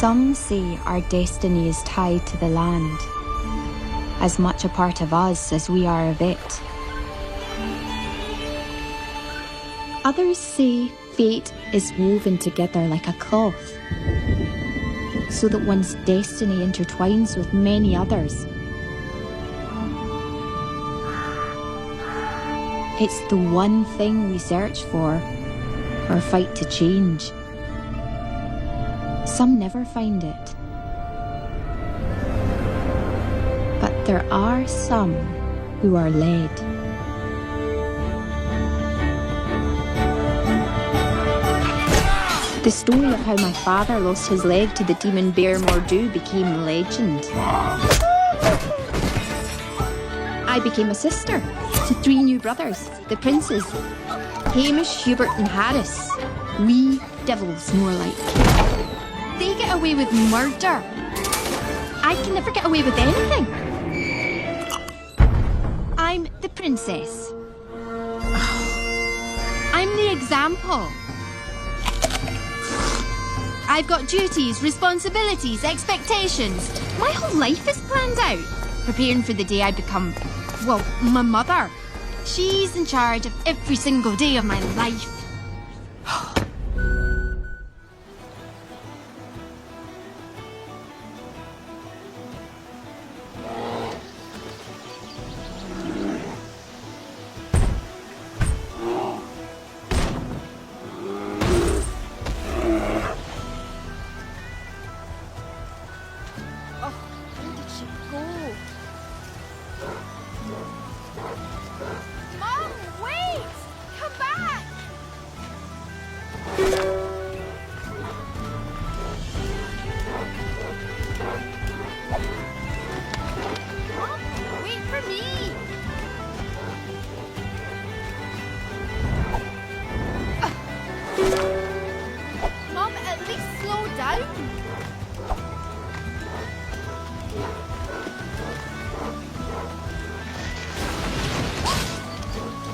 Some say our destiny is tied to the land, as much a part of us as we are of it. Others say fate is woven together like a cloth, so that one's destiny intertwines with many others. It's the one thing we search for or fight to change. Some never find it. But there are some who are led. The story of how my father lost his leg to the demon bear Mordu became legend. I became a sister to 3 new brothers, the princes, Hamish, Hubert and Harris. Wee devils, more like. They get away with murder. I can never get away with anything. I'm the princess. I'm the example. I've got duties, responsibilities, expectations. My whole life is planned out. Preparing for the day I become, well, my mother. She's in charge of every single day of my life.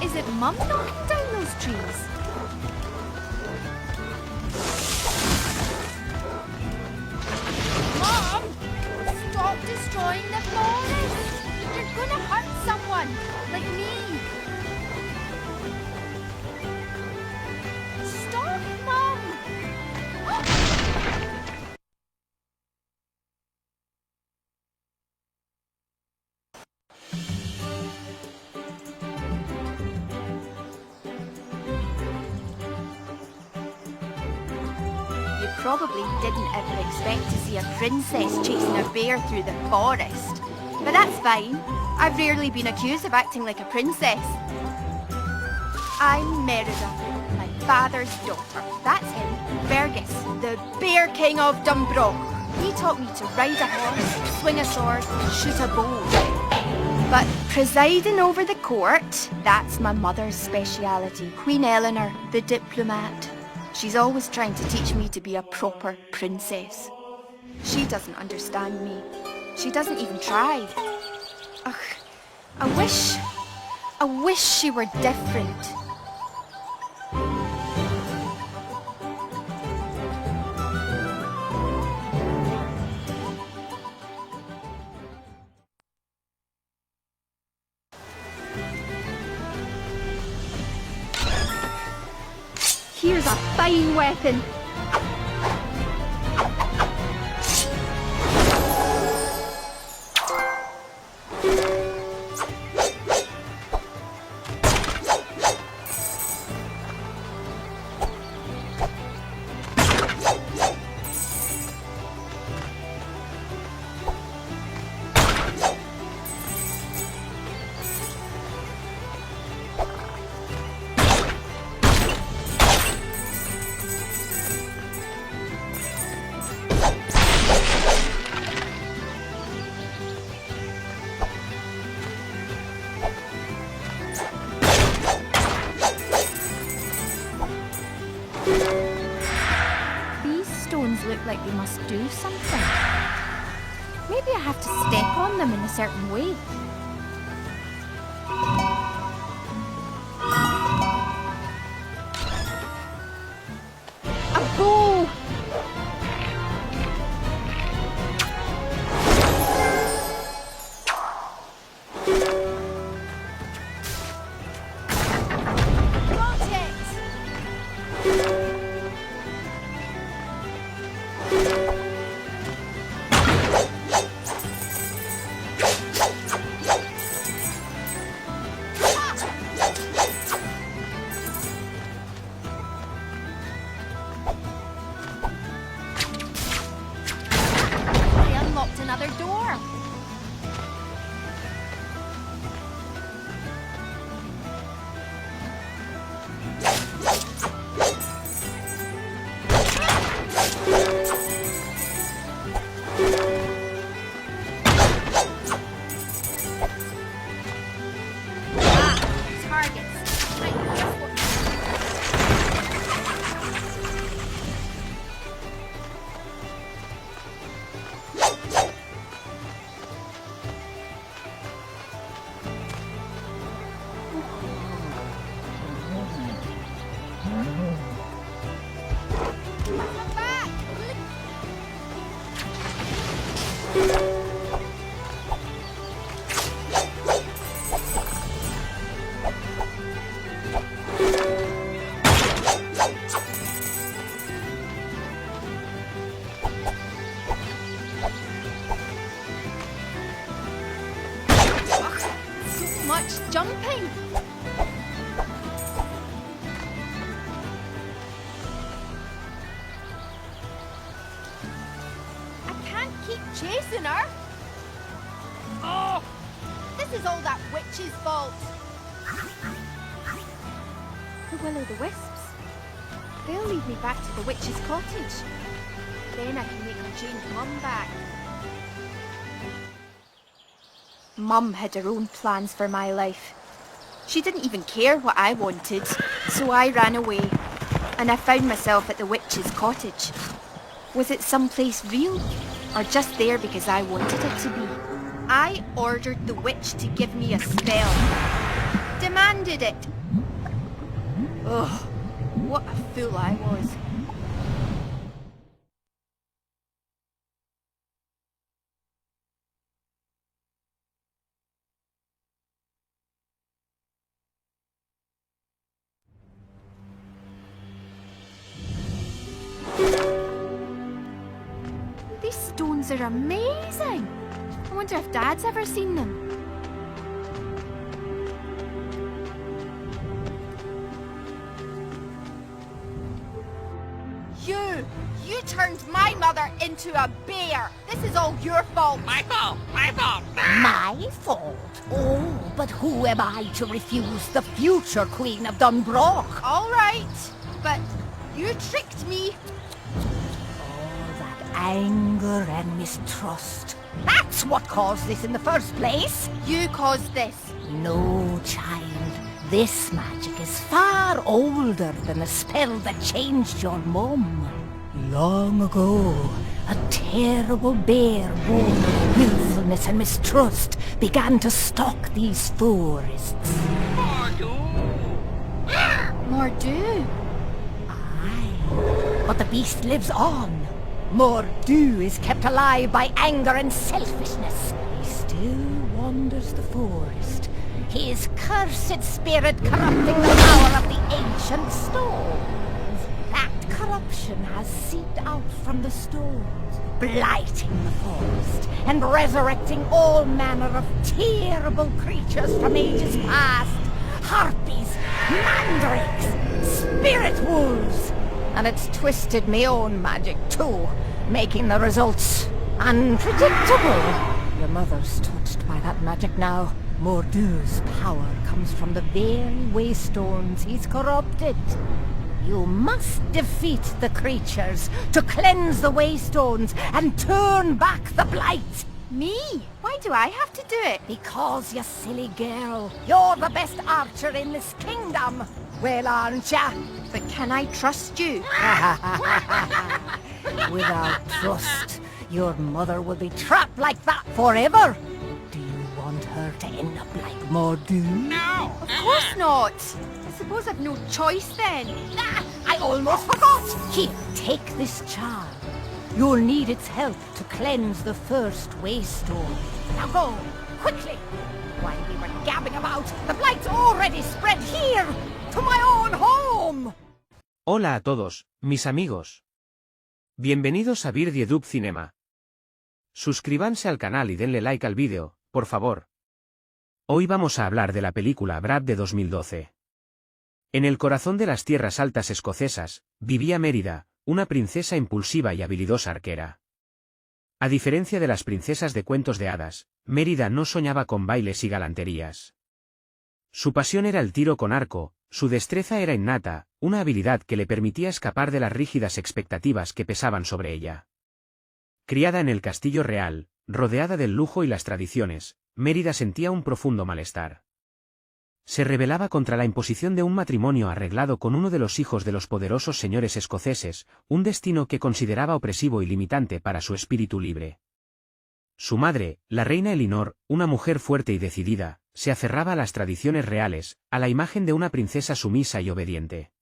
Is it Mum knocking down those trees? Mom! Stop destroying the forest! You're gonna hurt someone, like me! Stop, Mum! Probably didn't ever expect to see a princess chasing a bear through the forest. But that's fine. I've rarely been accused of acting like a princess. I'm Merida, my father's daughter. That's him, Fergus, the Bear King of Dumbroch. He taught me to ride a horse, swing a sword, and shoot a bow. But presiding over the court, that's my mother's speciality. Queen Eleanor, the diplomat. She's always trying to teach me to be a proper princess. She doesn't understand me. She doesn't even try. Ugh, I wish she were different. Here's a fine weapon. Look like they must do something. Maybe I have to step on them in a certain way. A bow! I can't keep chasing her. Oh! This is all that witch's fault. The will-o'-the-wisps. They'll lead me back to the witch's cottage. Then I can make her change Mum back. Mum had her own plans for my life. She didn't even care what I wanted, so I ran away. And I found myself at the witch's cottage. Was it someplace real? Or just there because I wanted it to be? I ordered the witch to give me a spell. Demanded it. Ugh, what a fool I was. These stones are amazing. I wonder if Dad's ever seen them. You turned my mother into a bear. This is all your fault. My fault! My fault! My fault? Oh, but who am I to refuse the future Queen of Dunbroch? All right, but you tricked me. All that anger and mistrust. That's what caused this in the first place. You caused this. No, child. This magic is far older than the spell that changed your mum. Long ago, a terrible bear born of willfulness and mistrust began to stalk these forests. Mordu. Aye, but the beast lives on. Mordu is kept alive by anger and selfishness. He still wanders the forest, his cursed spirit corrupting the power of the ancient stones. That corruption has seeped out from the stones, blighting the forest and resurrecting all manner of terrible creatures from ages past. Harpies, mandrakes, spirit wolves. And it's twisted my own magic too, making the results unpredictable. Your mother's touched by that magic now. Mordu's power comes from the very waystones he's corrupted. You must defeat the creatures to cleanse the waystones and turn back the blight. Me? Why do I have to do it? Because, you silly girl, you're the best archer in this kingdom. Well, aren't ya? But can I trust you? Without trust, your mother will be trapped like that forever. Do you want her to end up like Mordu? No! Of course not. I suppose I've no choice then. Ah, I almost forgot! Here, take this charm. You'll need its help to cleanse the first waystone. Now go, quickly! While we were gabbing about, the blight's already spread here, to my own home! Hola a todos, mis amigos. Bienvenidos a Birdie Cinema. Suscríbanse al canal y denle like al vídeo, por favor. Hoy vamos a hablar de la película Brad de 2012. En el corazón de las tierras altas escocesas, vivía Mérida, una princesa impulsiva y habilidosa arquera. A diferencia de las princesas de cuentos de hadas, Mérida no soñaba con bailes y galanterías. Su pasión era el tiro con arco, su destreza era innata, una habilidad que le permitía escapar de las rígidas expectativas que pesaban sobre ella. Criada en el castillo real, rodeada del lujo y las tradiciones, Mérida sentía un profundo malestar. Se rebelaba contra la imposición de un matrimonio arreglado con uno de los hijos de los poderosos señores escoceses, un destino que consideraba opresivo y limitante para su espíritu libre. Su madre, la reina Elinor, una mujer fuerte y decidida, se aferraba a las tradiciones reales, a la imagen de una princesa sumisa y obediente.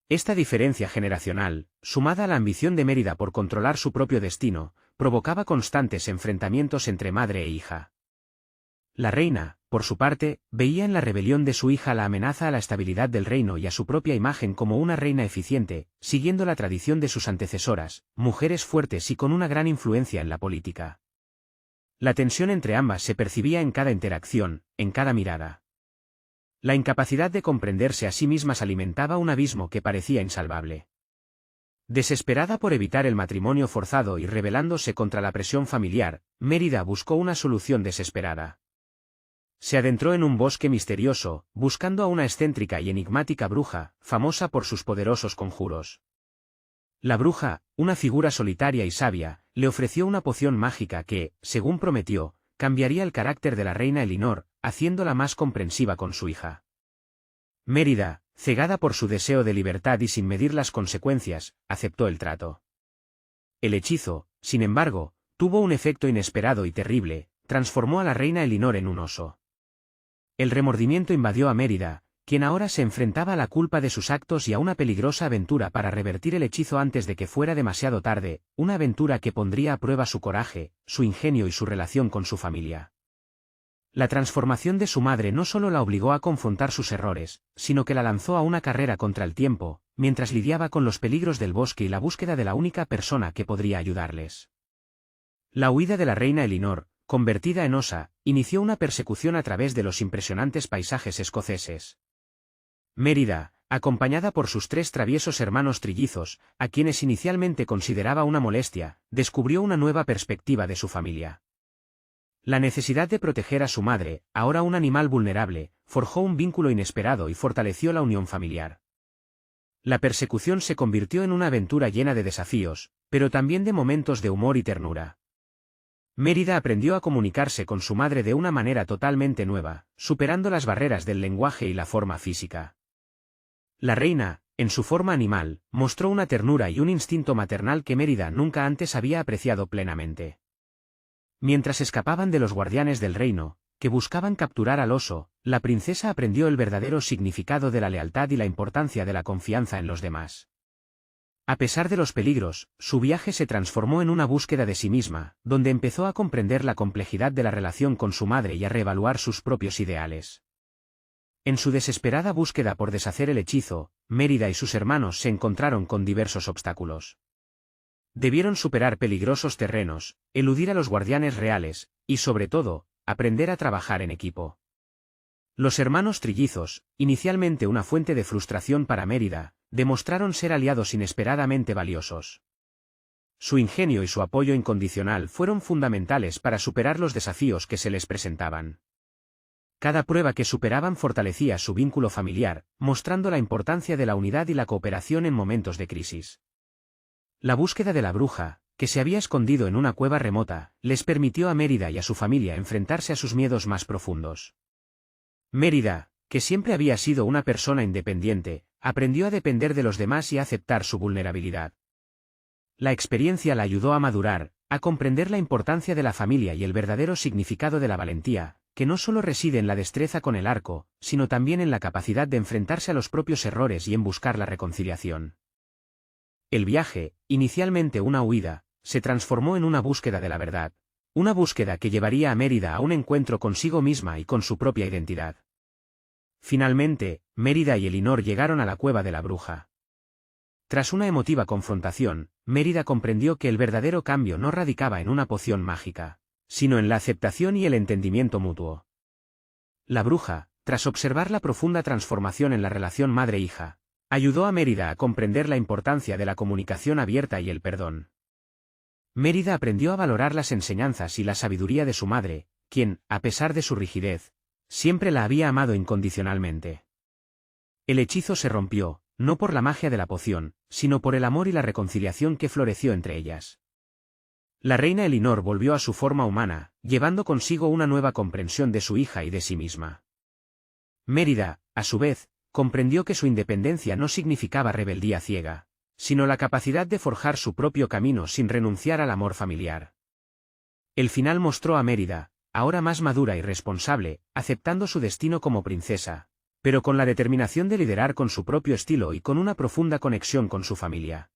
Esta diferencia generacional, sumada a la ambición de Mérida por controlar su propio destino, provocaba constantes enfrentamientos entre madre e hija. La reina, por su parte, veía en la rebelión de su hija la amenaza a la estabilidad del reino y a su propia imagen como una reina eficiente, siguiendo la tradición de sus antecesoras, mujeres fuertes y con una gran influencia en la política. La tensión entre ambas se percibía en cada interacción, en cada mirada. La incapacidad de comprenderse a sí mismas alimentaba un abismo que parecía insalvable. Desesperada por evitar el matrimonio forzado y rebelándose contra la presión familiar, Mérida buscó una solución desesperada. Se adentró en un bosque misterioso, buscando a una excéntrica y enigmática bruja, famosa por sus poderosos conjuros. La bruja, una figura solitaria y sabia, le ofreció una poción mágica que, según prometió, cambiaría el carácter de la reina Elinor, haciéndola más comprensiva con su hija. Mérida, cegada por su deseo de libertad y sin medir las consecuencias, aceptó el trato. El hechizo, sin embargo, tuvo un efecto inesperado y terrible, transformó a la reina Elinor en un oso. El remordimiento invadió a Mérida, quien ahora se enfrentaba a la culpa de sus actos y a una peligrosa aventura para revertir el hechizo antes de que fuera demasiado tarde, una aventura que pondría a prueba su coraje, su ingenio y su relación con su familia. La transformación de su madre no solo la obligó a confrontar sus errores, sino que la lanzó a una carrera contra el tiempo, mientras lidiaba con los peligros del bosque y la búsqueda de la única persona que podría ayudarles. La huida de la reina Elinor, convertida en osa, inició una persecución a través de los impresionantes paisajes escoceses. Mérida, acompañada por sus 3 traviesos hermanos trillizos, a quienes inicialmente consideraba una molestia, descubrió una nueva perspectiva de su familia. La necesidad de proteger a su madre, ahora un animal vulnerable, forjó un vínculo inesperado y fortaleció la unión familiar. La persecución se convirtió en una aventura llena de desafíos, pero también de momentos de humor y ternura. Mérida aprendió a comunicarse con su madre de una manera totalmente nueva, superando las barreras del lenguaje y la forma física. La reina, en su forma animal, mostró una ternura y un instinto maternal que Mérida nunca antes había apreciado plenamente. Mientras escapaban de los guardianes del reino, que buscaban capturar al oso, la princesa aprendió el verdadero significado de la lealtad y la importancia de la confianza en los demás. A pesar de los peligros, su viaje se transformó en una búsqueda de sí misma, donde empezó a comprender la complejidad de la relación con su madre y a reevaluar sus propios ideales. En su desesperada búsqueda por deshacer el hechizo, Mérida y sus hermanos se encontraron con diversos obstáculos. Debieron superar peligrosos terrenos, eludir a los guardianes reales, y sobre todo, aprender a trabajar en equipo. Los hermanos trillizos, inicialmente una fuente de frustración para Mérida, demostraron ser aliados inesperadamente valiosos. Su ingenio y su apoyo incondicional fueron fundamentales para superar los desafíos que se les presentaban. Cada prueba que superaban fortalecía su vínculo familiar, mostrando la importancia de la unidad y la cooperación en momentos de crisis. La búsqueda de la bruja, que se había escondido en una cueva remota, les permitió a Mérida y a su familia enfrentarse a sus miedos más profundos. Mérida, que siempre había sido una persona independiente, aprendió a depender de los demás y a aceptar su vulnerabilidad. La experiencia la ayudó a madurar, a comprender la importancia de la familia y el verdadero significado de la valentía, que no solo reside en la destreza con el arco, sino también en la capacidad de enfrentarse a los propios errores y en buscar la reconciliación. El viaje, inicialmente una huida, se transformó en una búsqueda de la verdad, una búsqueda que llevaría a Mérida a un encuentro consigo misma y con su propia identidad. Finalmente, Mérida y Elinor llegaron a la cueva de la bruja. Tras una emotiva confrontación, Mérida comprendió que el verdadero cambio no radicaba en una poción mágica, sino en la aceptación y el entendimiento mutuo. La bruja, tras observar la profunda transformación en la relación madre-hija, ayudó a Mérida a comprender la importancia de la comunicación abierta y el perdón. Mérida aprendió a valorar las enseñanzas y la sabiduría de su madre, quien, a pesar de su rigidez, siempre la había amado incondicionalmente. El hechizo se rompió, no por la magia de la poción, sino por el amor y la reconciliación que floreció entre ellas. La reina Elinor volvió a su forma humana, llevando consigo una nueva comprensión de su hija y de sí misma. Mérida, a su vez, comprendió que su independencia no significaba rebeldía ciega, sino la capacidad de forjar su propio camino sin renunciar al amor familiar. El final mostró a Mérida, ahora más madura y responsable, aceptando su destino como princesa, pero con la determinación de liderar con su propio estilo y con una profunda conexión con su familia.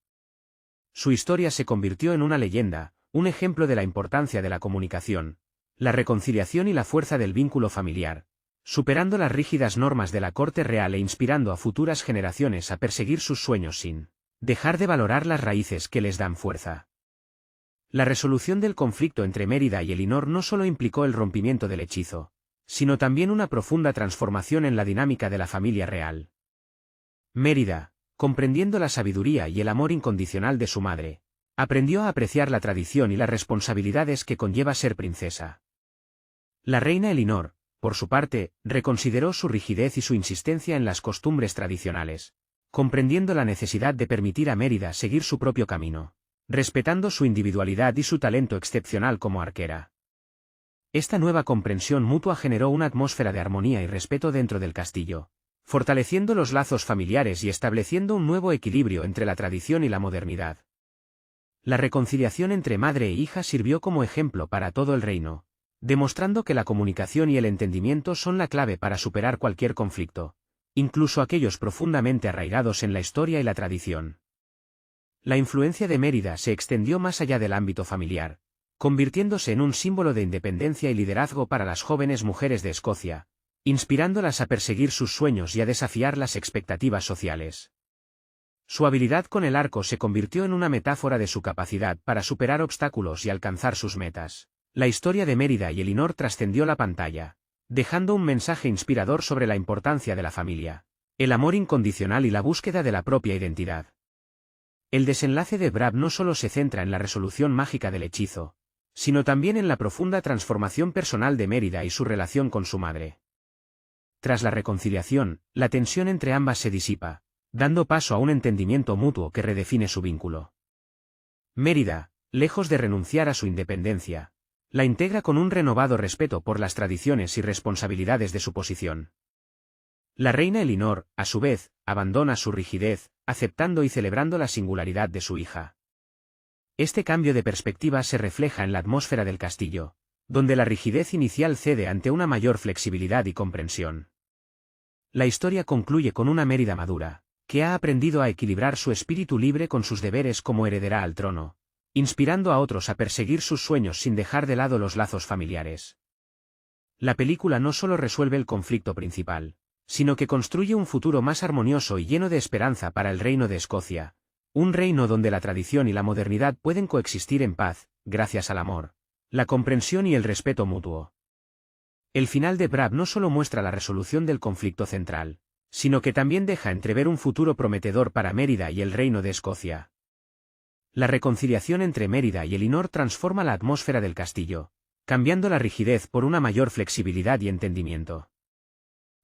Su historia se convirtió en una leyenda, un ejemplo de la importancia de la comunicación, la reconciliación y la fuerza del vínculo familiar, superando las rígidas normas de la corte real e inspirando a futuras generaciones a perseguir sus sueños sin dejar de valorar las raíces que les dan fuerza. La resolución del conflicto entre Mérida y Elinor no solo implicó el rompimiento del hechizo, sino también una profunda transformación en la dinámica de la familia real. Mérida, comprendiendo la sabiduría y el amor incondicional de su madre, aprendió a apreciar la tradición y las responsabilidades que conlleva ser princesa. La reina Elinor, por su parte, reconsideró su rigidez y su insistencia en las costumbres tradicionales, comprendiendo la necesidad de permitir a Mérida seguir su propio camino, respetando su individualidad y su talento excepcional como arquera. Esta nueva comprensión mutua generó una atmósfera de armonía y respeto dentro del castillo, fortaleciendo los lazos familiares y estableciendo un nuevo equilibrio entre la tradición y la modernidad. La reconciliación entre madre e hija sirvió como ejemplo para todo el reino, demostrando que la comunicación y el entendimiento son la clave para superar cualquier conflicto, incluso aquellos profundamente arraigados en la historia y la tradición. La influencia de Mérida se extendió más allá del ámbito familiar, convirtiéndose en un símbolo de independencia y liderazgo para las jóvenes mujeres de Escocia, inspirándolas a perseguir sus sueños y a desafiar las expectativas sociales. Su habilidad con el arco se convirtió en una metáfora de su capacidad para superar obstáculos y alcanzar sus metas. La historia de Mérida y Elinor trascendió la pantalla, dejando un mensaje inspirador sobre la importancia de la familia, el amor incondicional y la búsqueda de la propia identidad. El desenlace de Bran no solo se centra en la resolución mágica del hechizo, sino también en la profunda transformación personal de Mérida y su relación con su madre. Tras la reconciliación, la tensión entre ambas se disipa, dando paso a un entendimiento mutuo que redefine su vínculo. Mérida, lejos de renunciar a su independencia, la integra con un renovado respeto por las tradiciones y responsabilidades de su posición. La reina Elinor, a su vez, abandona su rigidez, aceptando y celebrando la singularidad de su hija. Este cambio de perspectiva se refleja en la atmósfera del castillo, donde la rigidez inicial cede ante una mayor flexibilidad y comprensión. La historia concluye con una Mérida madura, que ha aprendido a equilibrar su espíritu libre con sus deberes como heredera al trono, inspirando a otros a perseguir sus sueños sin dejar de lado los lazos familiares. La película no solo resuelve el conflicto principal, sino que construye un futuro más armonioso y lleno de esperanza para el reino de Escocia, un reino donde la tradición y la modernidad pueden coexistir en paz, gracias al amor, la comprensión y el respeto mutuo. El final de Bran no solo muestra la resolución del conflicto central, sino que también deja entrever un futuro prometedor para Mérida y el reino de Escocia. La reconciliación entre Mérida y Elinor transforma la atmósfera del castillo, cambiando la rigidez por una mayor flexibilidad y entendimiento.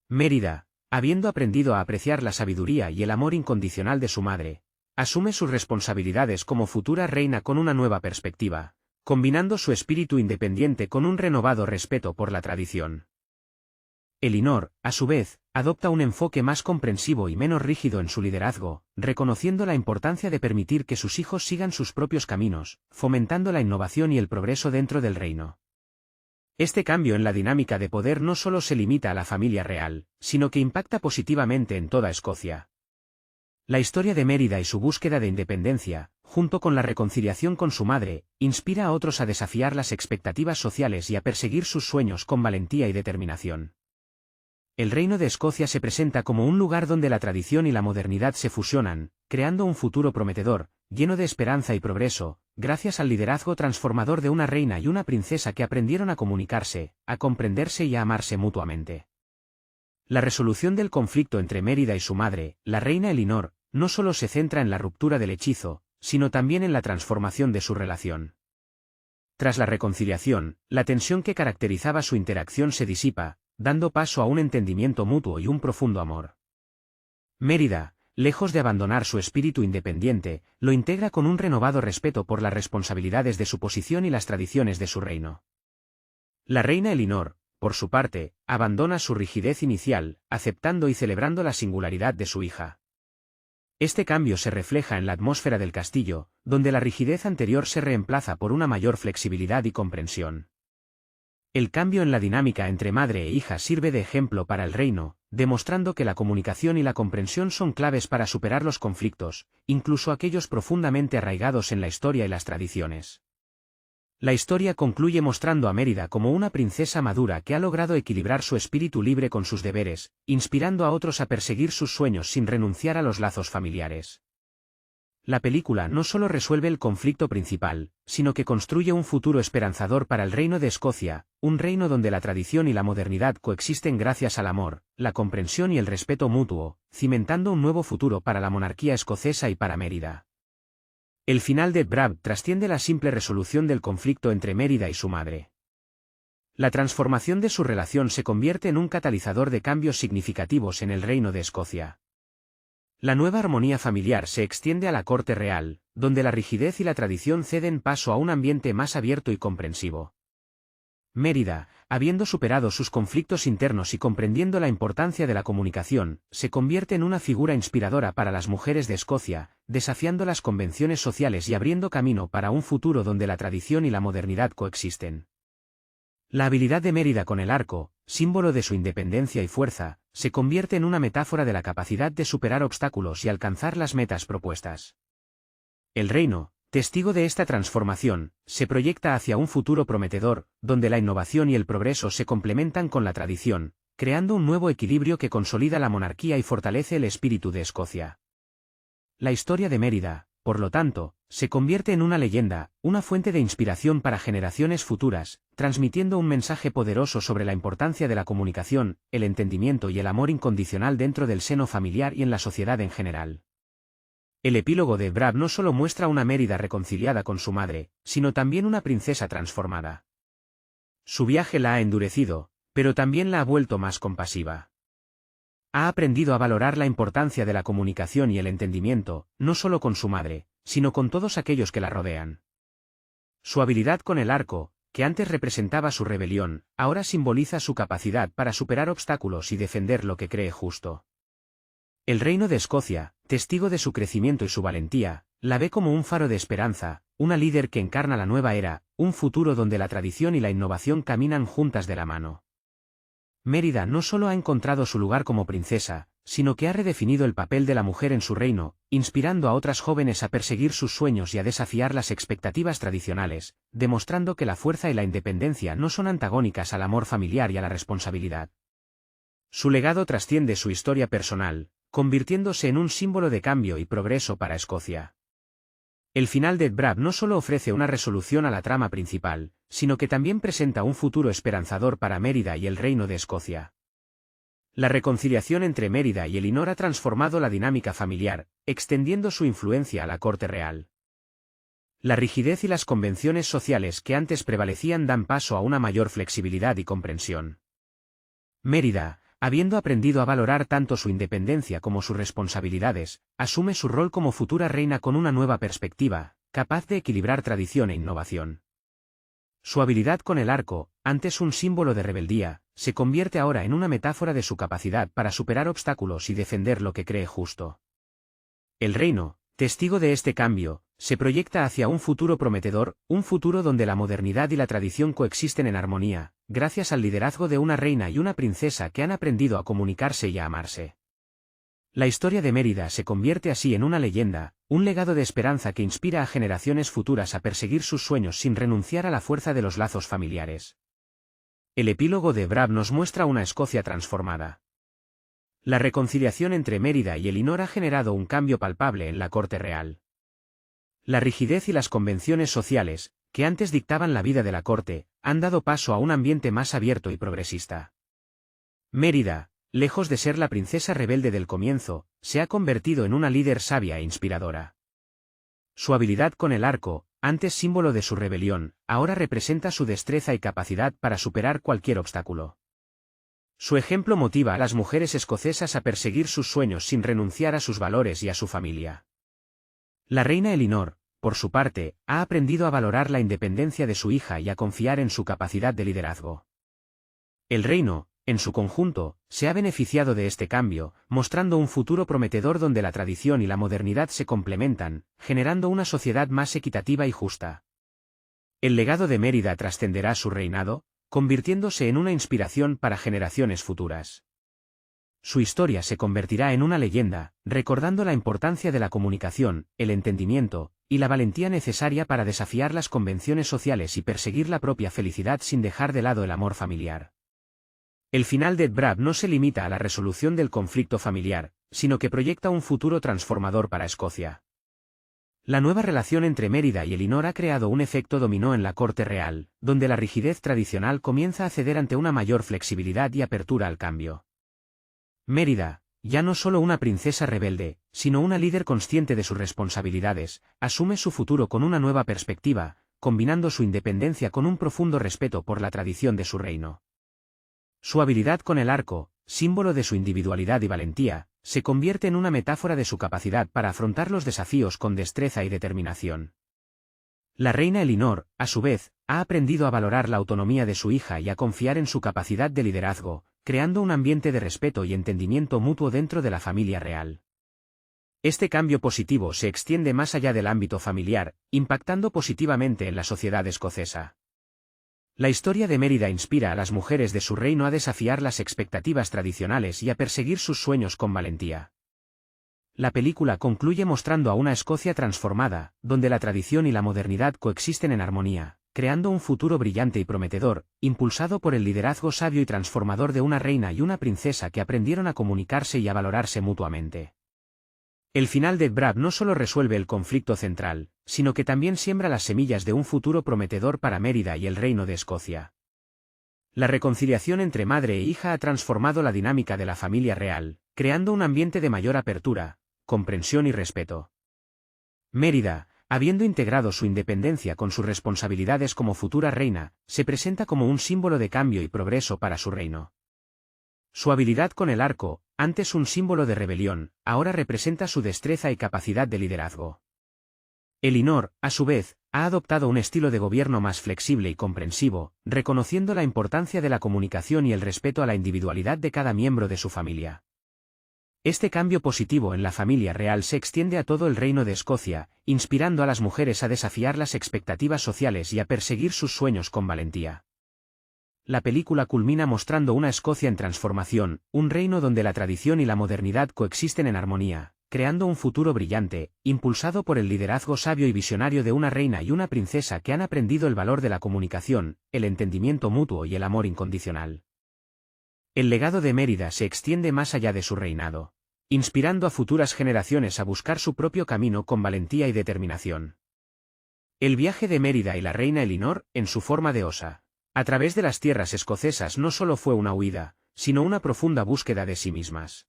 Mérida, habiendo aprendido a apreciar la sabiduría y el amor incondicional de su madre, asume sus responsabilidades como futura reina con una nueva perspectiva, combinando su espíritu independiente con un renovado respeto por la tradición. Elinor, a su vez, adopta un enfoque más comprensivo y menos rígido en su liderazgo, reconociendo la importancia de permitir que sus hijos sigan sus propios caminos, fomentando la innovación y el progreso dentro del reino. Este cambio en la dinámica de poder no solo se limita a la familia real, sino que impacta positivamente en toda Escocia. La historia de Mérida y su búsqueda de independencia, junto con la reconciliación con su madre, inspira a otros a desafiar las expectativas sociales y a perseguir sus sueños con valentía y determinación. El reino de Escocia se presenta como un lugar donde la tradición y la modernidad se fusionan, creando un futuro prometedor, lleno de esperanza y progreso, gracias al liderazgo transformador de una reina y una princesa que aprendieron a comunicarse, a comprenderse y a amarse mutuamente. La resolución del conflicto entre Mérida y su madre, la reina Elinor, no solo se centra en la ruptura del hechizo, sino también en la transformación de su relación. Tras la reconciliación, la tensión que caracterizaba su interacción se disipa, dando paso a un entendimiento mutuo y un profundo amor. Mérida, lejos de abandonar su espíritu independiente, lo integra con un renovado respeto por las responsabilidades de su posición y las tradiciones de su reino. La reina Elinor, por su parte, abandona su rigidez inicial, aceptando y celebrando la singularidad de su hija. Este cambio se refleja en la atmósfera del castillo, donde la rigidez anterior se reemplaza por una mayor flexibilidad y comprensión. El cambio en la dinámica entre madre e hija sirve de ejemplo para el reino, demostrando que la comunicación y la comprensión son claves para superar los conflictos, incluso aquellos profundamente arraigados en la historia y las tradiciones. La historia concluye mostrando a Mérida como una princesa madura que ha logrado equilibrar su espíritu libre con sus deberes, inspirando a otros a perseguir sus sueños sin renunciar a los lazos familiares. La película no solo resuelve el conflicto principal, sino que construye un futuro esperanzador para el Reino de Escocia, un reino donde la tradición y la modernidad coexisten gracias al amor, la comprensión y el respeto mutuo, cimentando un nuevo futuro para la monarquía escocesa y para Mérida. El final de Brab trasciende la simple resolución del conflicto entre Mérida y su madre. La transformación de su relación se convierte en un catalizador de cambios significativos en el Reino de Escocia. La nueva armonía familiar se extiende a la corte real, donde la rigidez y la tradición ceden paso a un ambiente más abierto y comprensivo. Mérida, habiendo superado sus conflictos internos y comprendiendo la importancia de la comunicación, se convierte en una figura inspiradora para las mujeres de Escocia, desafiando las convenciones sociales y abriendo camino para un futuro donde la tradición y la modernidad coexisten. La habilidad de Mérida con el arco, símbolo de su independencia y fuerza, se convierte en una metáfora de la capacidad de superar obstáculos y alcanzar las metas propuestas. El reino, testigo de esta transformación, se proyecta hacia un futuro prometedor, donde la innovación y el progreso se complementan con la tradición, creando un nuevo equilibrio que consolida la monarquía y fortalece el espíritu de Escocia. La historia de Mérida, por lo tanto, se convierte en una leyenda, una fuente de inspiración para generaciones futuras, transmitiendo un mensaje poderoso sobre la importancia de la comunicación, el entendimiento y el amor incondicional dentro del seno familiar y en la sociedad en general. El epílogo de Brab no solo muestra una Mérida reconciliada con su madre, sino también una princesa transformada. Su viaje la ha endurecido, pero también la ha vuelto más compasiva. Ha aprendido a valorar la importancia de la comunicación y el entendimiento, no solo con su madre, sino con todos aquellos que la rodean. Su habilidad con el arco, que antes representaba su rebelión, ahora simboliza su capacidad para superar obstáculos y defender lo que cree justo. El Reino de Escocia, testigo de su crecimiento y su valentía, la ve como un faro de esperanza, una líder que encarna la nueva era, un futuro donde la tradición y la innovación caminan juntas de la mano. Mérida no solo ha encontrado su lugar como princesa, sino que ha redefinido el papel de la mujer en su reino, inspirando a otras jóvenes a perseguir sus sueños y a desafiar las expectativas tradicionales, demostrando que la fuerza y la independencia no son antagónicas al amor familiar y a la responsabilidad. Su legado trasciende su historia personal, convirtiéndose en un símbolo de cambio y progreso para Escocia. El final de Brab no solo ofrece una resolución a la trama principal, sino que también presenta un futuro esperanzador para Mérida y el Reino de Escocia. La reconciliación entre Mérida y Elinor ha transformado la dinámica familiar, extendiendo su influencia a la corte real. La rigidez y las convenciones sociales que antes prevalecían dan paso a una mayor flexibilidad y comprensión. Mérida, habiendo aprendido a valorar tanto su independencia como sus responsabilidades, asume su rol como futura reina con una nueva perspectiva, capaz de equilibrar tradición e innovación. Su habilidad con el arco, antes un símbolo de rebeldía, se convierte ahora en una metáfora de su capacidad para superar obstáculos y defender lo que cree justo. El reino, testigo de este cambio, se proyecta hacia un futuro prometedor, un futuro donde la modernidad y la tradición coexisten en armonía, gracias al liderazgo de una reina y una princesa que han aprendido a comunicarse y a amarse. La historia de Mérida se convierte así en una leyenda, un legado de esperanza que inspira a generaciones futuras a perseguir sus sueños sin renunciar a la fuerza de los lazos familiares. El epílogo de Brab nos muestra una Escocia transformada. La reconciliación entre Mérida y Elinor ha generado un cambio palpable en la corte real. La rigidez y las convenciones sociales, que antes dictaban la vida de la corte, han dado paso a un ambiente más abierto y progresista. Mérida, lejos de ser la princesa rebelde del comienzo, se ha convertido en una líder sabia e inspiradora. Su habilidad con el arco, antes símbolo de su rebelión, ahora representa su destreza y capacidad para superar cualquier obstáculo. Su ejemplo motiva a las mujeres escocesas a perseguir sus sueños sin renunciar a sus valores y a su familia. La reina Elinor, por su parte, ha aprendido a valorar la independencia de su hija y a confiar en su capacidad de liderazgo. El reino, en su conjunto, se ha beneficiado de este cambio, mostrando un futuro prometedor donde la tradición y la modernidad se complementan, generando una sociedad más equitativa y justa. El legado de Mérida trascenderá su reinado, convirtiéndose en una inspiración para generaciones futuras. Su historia se convertirá en una leyenda, recordando la importancia de la comunicación, el entendimiento, y la valentía necesaria para desafiar las convenciones sociales y perseguir la propia felicidad sin dejar de lado el amor familiar. El final de Brab no se limita a la resolución del conflicto familiar, sino que proyecta un futuro transformador para Escocia. La nueva relación entre Mérida y Elinor ha creado un efecto dominó en la corte real, donde la rigidez tradicional comienza a ceder ante una mayor flexibilidad y apertura al cambio. Mérida, ya no solo una princesa rebelde, sino una líder consciente de sus responsabilidades, asume su futuro con una nueva perspectiva, combinando su independencia con un profundo respeto por la tradición de su reino. Su habilidad con el arco, símbolo de su individualidad y valentía, se convierte en una metáfora de su capacidad para afrontar los desafíos con destreza y determinación. La reina Elinor, a su vez, ha aprendido a valorar la autonomía de su hija y a confiar en su capacidad de liderazgo, creando un ambiente de respeto y entendimiento mutuo dentro de la familia real. Este cambio positivo se extiende más allá del ámbito familiar, impactando positivamente en la sociedad escocesa. La historia de Mérida inspira a las mujeres de su reino a desafiar las expectativas tradicionales y a perseguir sus sueños con valentía. La película concluye mostrando a una Escocia transformada, donde la tradición y la modernidad coexisten en armonía, creando un futuro brillante y prometedor, impulsado por el liderazgo sabio y transformador de una reina y una princesa que aprendieron a comunicarse y a valorarse mutuamente. El final de Brave no solo resuelve el conflicto central, sino que también siembra las semillas de un futuro prometedor para Mérida y el reino de Escocia. La reconciliación entre madre e hija ha transformado la dinámica de la familia real, creando un ambiente de mayor apertura, comprensión y respeto. Mérida, habiendo integrado su independencia con sus responsabilidades como futura reina, se presenta como un símbolo de cambio y progreso para su reino. Su habilidad con el arco, antes un símbolo de rebelión, ahora representa su destreza y capacidad de liderazgo. Elinor, a su vez, ha adoptado un estilo de gobierno más flexible y comprensivo, reconociendo la importancia de la comunicación y el respeto a la individualidad de cada miembro de su familia. Este cambio positivo en la familia real se extiende a todo el reino de Escocia, inspirando a las mujeres a desafiar las expectativas sociales y a perseguir sus sueños con valentía. La película culmina mostrando una Escocia en transformación, un reino donde la tradición y la modernidad coexisten en armonía, creando un futuro brillante, impulsado por el liderazgo sabio y visionario de una reina y una princesa que han aprendido el valor de la comunicación, el entendimiento mutuo y el amor incondicional. El legado de Mérida se extiende más allá de su reinado, inspirando a futuras generaciones a buscar su propio camino con valentía y determinación. El viaje de Mérida y la reina Elinor, en su forma de osa, a través de las tierras escocesas no solo fue una huida, sino una profunda búsqueda de sí mismas.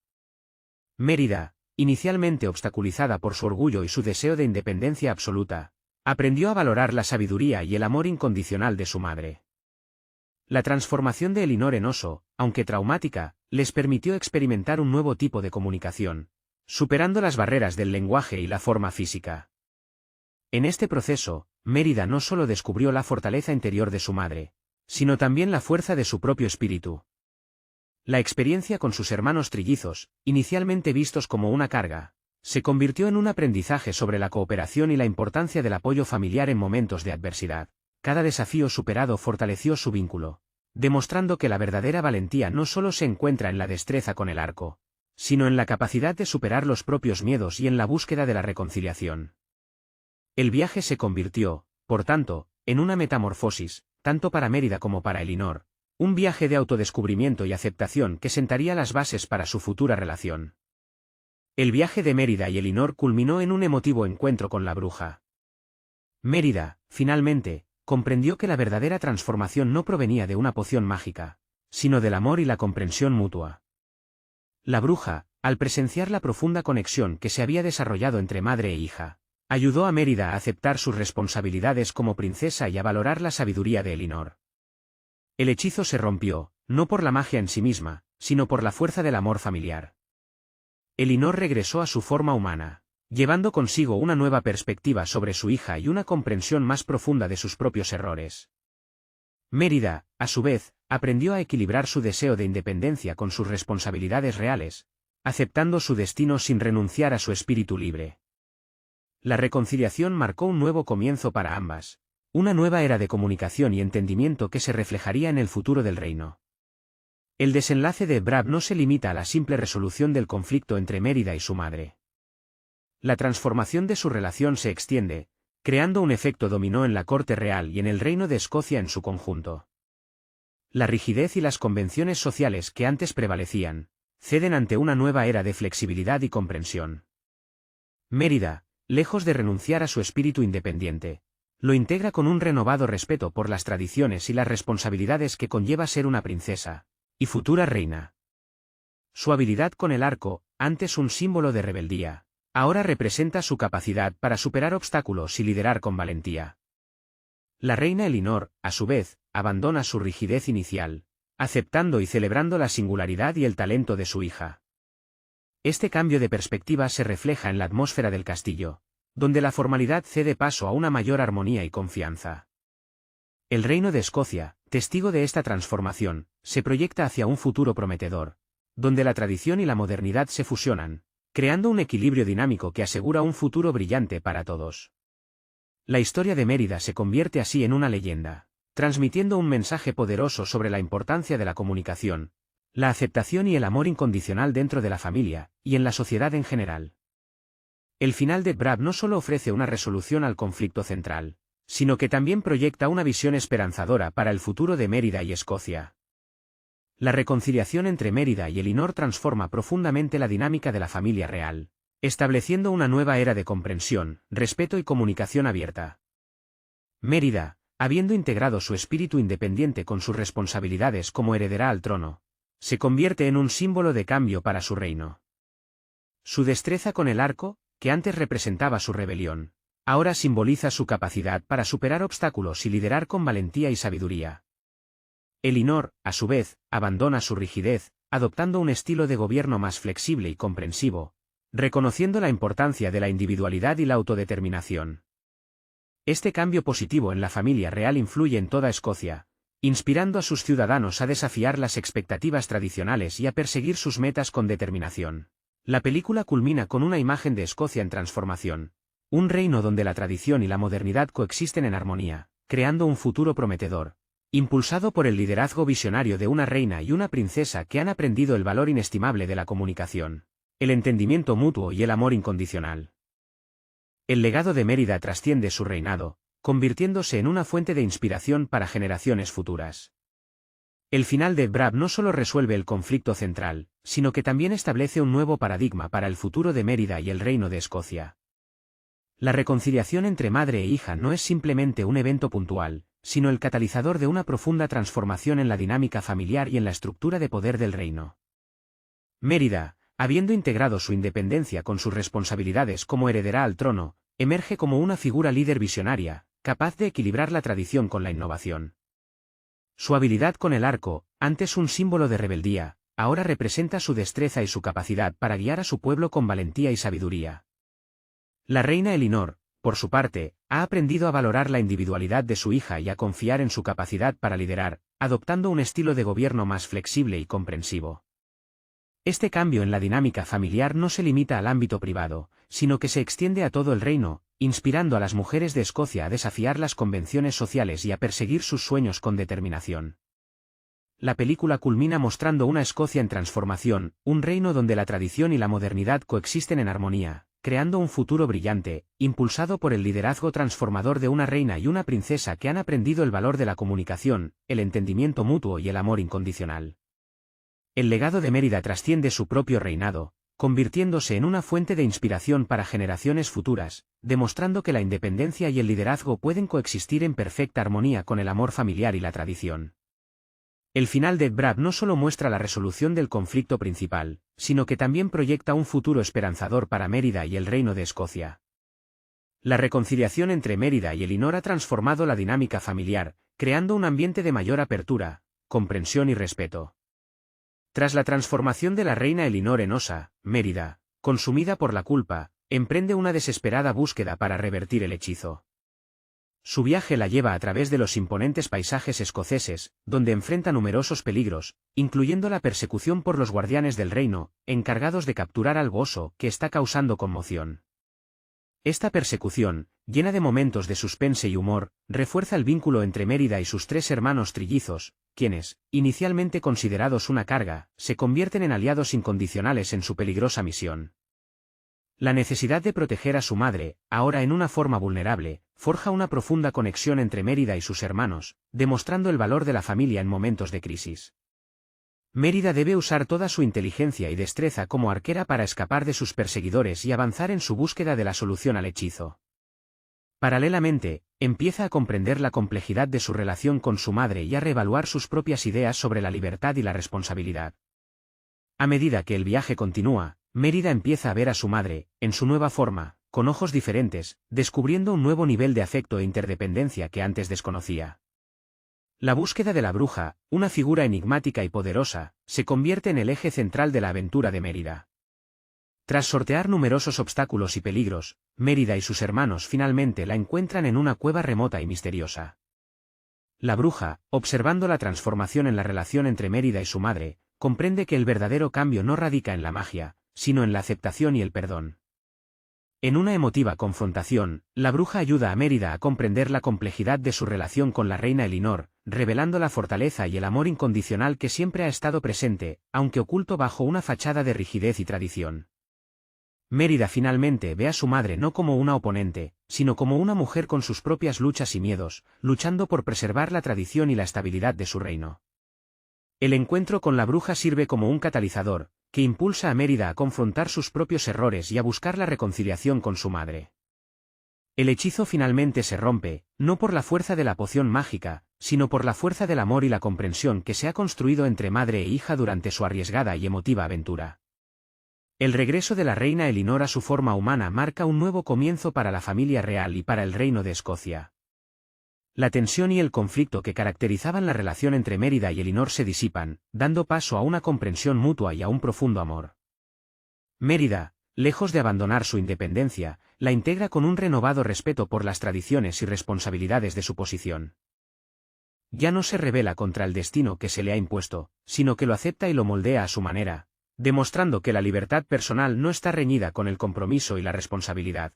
Mérida, inicialmente obstaculizada por su orgullo y su deseo de independencia absoluta, aprendió a valorar la sabiduría y el amor incondicional de su madre. La transformación de Elinor en oso, aunque traumática, les permitió experimentar un nuevo tipo de comunicación, superando las barreras del lenguaje y la forma física. En este proceso, Mérida no solo descubrió la fortaleza interior de su madre, sino también la fuerza de su propio espíritu. La experiencia con sus hermanos trillizos, inicialmente vistos como una carga, se convirtió en un aprendizaje sobre la cooperación y la importancia del apoyo familiar en momentos de adversidad. Cada desafío superado fortaleció su vínculo, demostrando que la verdadera valentía no solo se encuentra en la destreza con el arco, sino en la capacidad de superar los propios miedos y en la búsqueda de la reconciliación. El viaje se convirtió, por tanto, en una metamorfosis, tanto para Mérida como para Elinor, un viaje de autodescubrimiento y aceptación que sentaría las bases para su futura relación. El viaje de Mérida y Elinor culminó en un emotivo encuentro con la bruja. Mérida, finalmente, comprendió que la verdadera transformación no provenía de una poción mágica, sino del amor y la comprensión mutua. La bruja, al presenciar la profunda conexión que se había desarrollado entre madre e hija, ayudó a Mérida a aceptar sus responsabilidades como princesa y a valorar la sabiduría de Elinor. El hechizo se rompió, no por la magia en sí misma, sino por la fuerza del amor familiar. Elinor regresó a su forma humana, llevando consigo una nueva perspectiva sobre su hija y una comprensión más profunda de sus propios errores. Mérida, a su vez, aprendió a equilibrar su deseo de independencia con sus responsabilidades reales, aceptando su destino sin renunciar a su espíritu libre. La reconciliación marcó un nuevo comienzo para ambas, una nueva era de comunicación y entendimiento que se reflejaría en el futuro del reino. El desenlace de Brave no se limita a la simple resolución del conflicto entre Mérida y su madre. La transformación de su relación se extiende, creando un efecto dominó en la corte real y en el reino de Escocia en su conjunto. La rigidez y las convenciones sociales que antes prevalecían, ceden ante una nueva era de flexibilidad y comprensión. Mérida, lejos de renunciar a su espíritu independiente, lo integra con un renovado respeto por las tradiciones y las responsabilidades que conlleva ser una princesa y futura reina. Su habilidad con el arco, antes un símbolo de rebeldía, ahora representa su capacidad para superar obstáculos y liderar con valentía. La reina Elinor, a su vez, abandona su rigidez inicial, aceptando y celebrando la singularidad y el talento de su hija. Este cambio de perspectiva se refleja en la atmósfera del castillo, donde la formalidad cede paso a una mayor armonía y confianza. El reino de Escocia, testigo de esta transformación, se proyecta hacia un futuro prometedor, donde la tradición y la modernidad se fusionan, creando un equilibrio dinámico que asegura un futuro brillante para todos. La historia de Mérida se convierte así en una leyenda, transmitiendo un mensaje poderoso sobre la importancia de la comunicación, la aceptación y el amor incondicional dentro de la familia, y en la sociedad en general. El final de Bran no solo ofrece una resolución al conflicto central, sino que también proyecta una visión esperanzadora para el futuro de Mérida y Escocia. La reconciliación entre Mérida y Elinor transforma profundamente la dinámica de la familia real, estableciendo una nueva era de comprensión, respeto y comunicación abierta. Mérida, habiendo integrado su espíritu independiente con sus responsabilidades como heredera al trono, se convierte en un símbolo de cambio para su reino. Su destreza con el arco, que antes representaba su rebelión, ahora simboliza su capacidad para superar obstáculos y liderar con valentía y sabiduría. Elinor, a su vez, abandona su rigidez, adoptando un estilo de gobierno más flexible y comprensivo, reconociendo la importancia de la individualidad y la autodeterminación. Este cambio positivo en la familia real influye en toda Escocia, inspirando a sus ciudadanos a desafiar las expectativas tradicionales y a perseguir sus metas con determinación. La película culmina con una imagen de Escocia en transformación, un reino donde la tradición y la modernidad coexisten en armonía, creando un futuro prometedor, impulsado por el liderazgo visionario de una reina y una princesa que han aprendido el valor inestimable de la comunicación, el entendimiento mutuo y el amor incondicional. El legado de Mérida trasciende su reinado, convirtiéndose en una fuente de inspiración para generaciones futuras. El final de Bran no solo resuelve el conflicto central, sino que también establece un nuevo paradigma para el futuro de Mérida y el reino de Escocia. La reconciliación entre madre e hija no es simplemente un evento puntual, sino el catalizador de una profunda transformación en la dinámica familiar y en la estructura de poder del reino. Mérida, habiendo integrado su independencia con sus responsabilidades como heredera al trono, emerge como una figura líder visionaria, capaz de equilibrar la tradición con la innovación. Su habilidad con el arco, antes un símbolo de rebeldía, ahora representa su destreza y su capacidad para guiar a su pueblo con valentía y sabiduría. La reina Elinor, por su parte, ha aprendido a valorar la individualidad de su hija y a confiar en su capacidad para liderar, adoptando un estilo de gobierno más flexible y comprensivo. Este cambio en la dinámica familiar no se limita al ámbito privado, sino que se extiende a todo el reino, inspirando a las mujeres de Escocia a desafiar las convenciones sociales y a perseguir sus sueños con determinación. La película culmina mostrando una Escocia en transformación, un reino donde la tradición y la modernidad coexisten en armonía, creando un futuro brillante, impulsado por el liderazgo transformador de una reina y una princesa que han aprendido el valor de la comunicación, el entendimiento mutuo y el amor incondicional. El legado de Mérida trasciende su propio reinado, convirtiéndose en una fuente de inspiración para generaciones futuras, demostrando que la independencia y el liderazgo pueden coexistir en perfecta armonía con el amor familiar y la tradición. El final de Bran no solo muestra la resolución del conflicto principal, sino que también proyecta un futuro esperanzador para Mérida y el reino de Escocia. La reconciliación entre Mérida y Elinor ha transformado la dinámica familiar, creando un ambiente de mayor apertura, comprensión y respeto. Tras la transformación de la reina Elinor en Osa, Mérida, consumida por la culpa, emprende una desesperada búsqueda para revertir el hechizo. Su viaje la lleva a través de los imponentes paisajes escoceses, donde enfrenta numerosos peligros, incluyendo la persecución por los guardianes del reino, encargados de capturar al oso que está causando conmoción. Esta persecución, llena de momentos de suspense y humor, refuerza el vínculo entre Mérida y sus tres hermanos trillizos, quienes, inicialmente considerados una carga, se convierten en aliados incondicionales en su peligrosa misión. La necesidad de proteger a su madre, ahora en una forma vulnerable, forja una profunda conexión entre Mérida y sus hermanos, demostrando el valor de la familia en momentos de crisis. Mérida debe usar toda su inteligencia y destreza como arquera para escapar de sus perseguidores y avanzar en su búsqueda de la solución al hechizo. Paralelamente, empieza a comprender la complejidad de su relación con su madre y a reevaluar sus propias ideas sobre la libertad y la responsabilidad. A medida que el viaje continúa, Mérida empieza a ver a su madre, en su nueva forma, con ojos diferentes, descubriendo un nuevo nivel de afecto e interdependencia que antes desconocía. La búsqueda de la bruja, una figura enigmática y poderosa, se convierte en el eje central de la aventura de Mérida. Tras sortear numerosos obstáculos y peligros, Mérida y sus hermanos finalmente la encuentran en una cueva remota y misteriosa. La bruja, observando la transformación en la relación entre Mérida y su madre, comprende que el verdadero cambio no radica en la magia, sino en la aceptación y el perdón. En una emotiva confrontación, la bruja ayuda a Mérida a comprender la complejidad de su relación con la reina Elinor, revelando la fortaleza y el amor incondicional que siempre ha estado presente, aunque oculto bajo una fachada de rigidez y tradición. Mérida finalmente ve a su madre no como una oponente, sino como una mujer con sus propias luchas y miedos, luchando por preservar la tradición y la estabilidad de su reino. El encuentro con la bruja sirve como un catalizador, que impulsa a Mérida a confrontar sus propios errores y a buscar la reconciliación con su madre. El hechizo finalmente se rompe, no por la fuerza de la poción mágica, sino por la fuerza del amor y la comprensión que se ha construido entre madre e hija durante su arriesgada y emotiva aventura. El regreso de la reina Elinor a su forma humana marca un nuevo comienzo para la familia real y para el reino de Escocia. La tensión y el conflicto que caracterizaban la relación entre Mérida y Elinor se disipan, dando paso a una comprensión mutua y a un profundo amor. Mérida, lejos de abandonar su independencia, la integra con un renovado respeto por las tradiciones y responsabilidades de su posición. Ya no se rebela contra el destino que se le ha impuesto, sino que lo acepta y lo moldea a su manera, demostrando que la libertad personal no está reñida con el compromiso y la responsabilidad.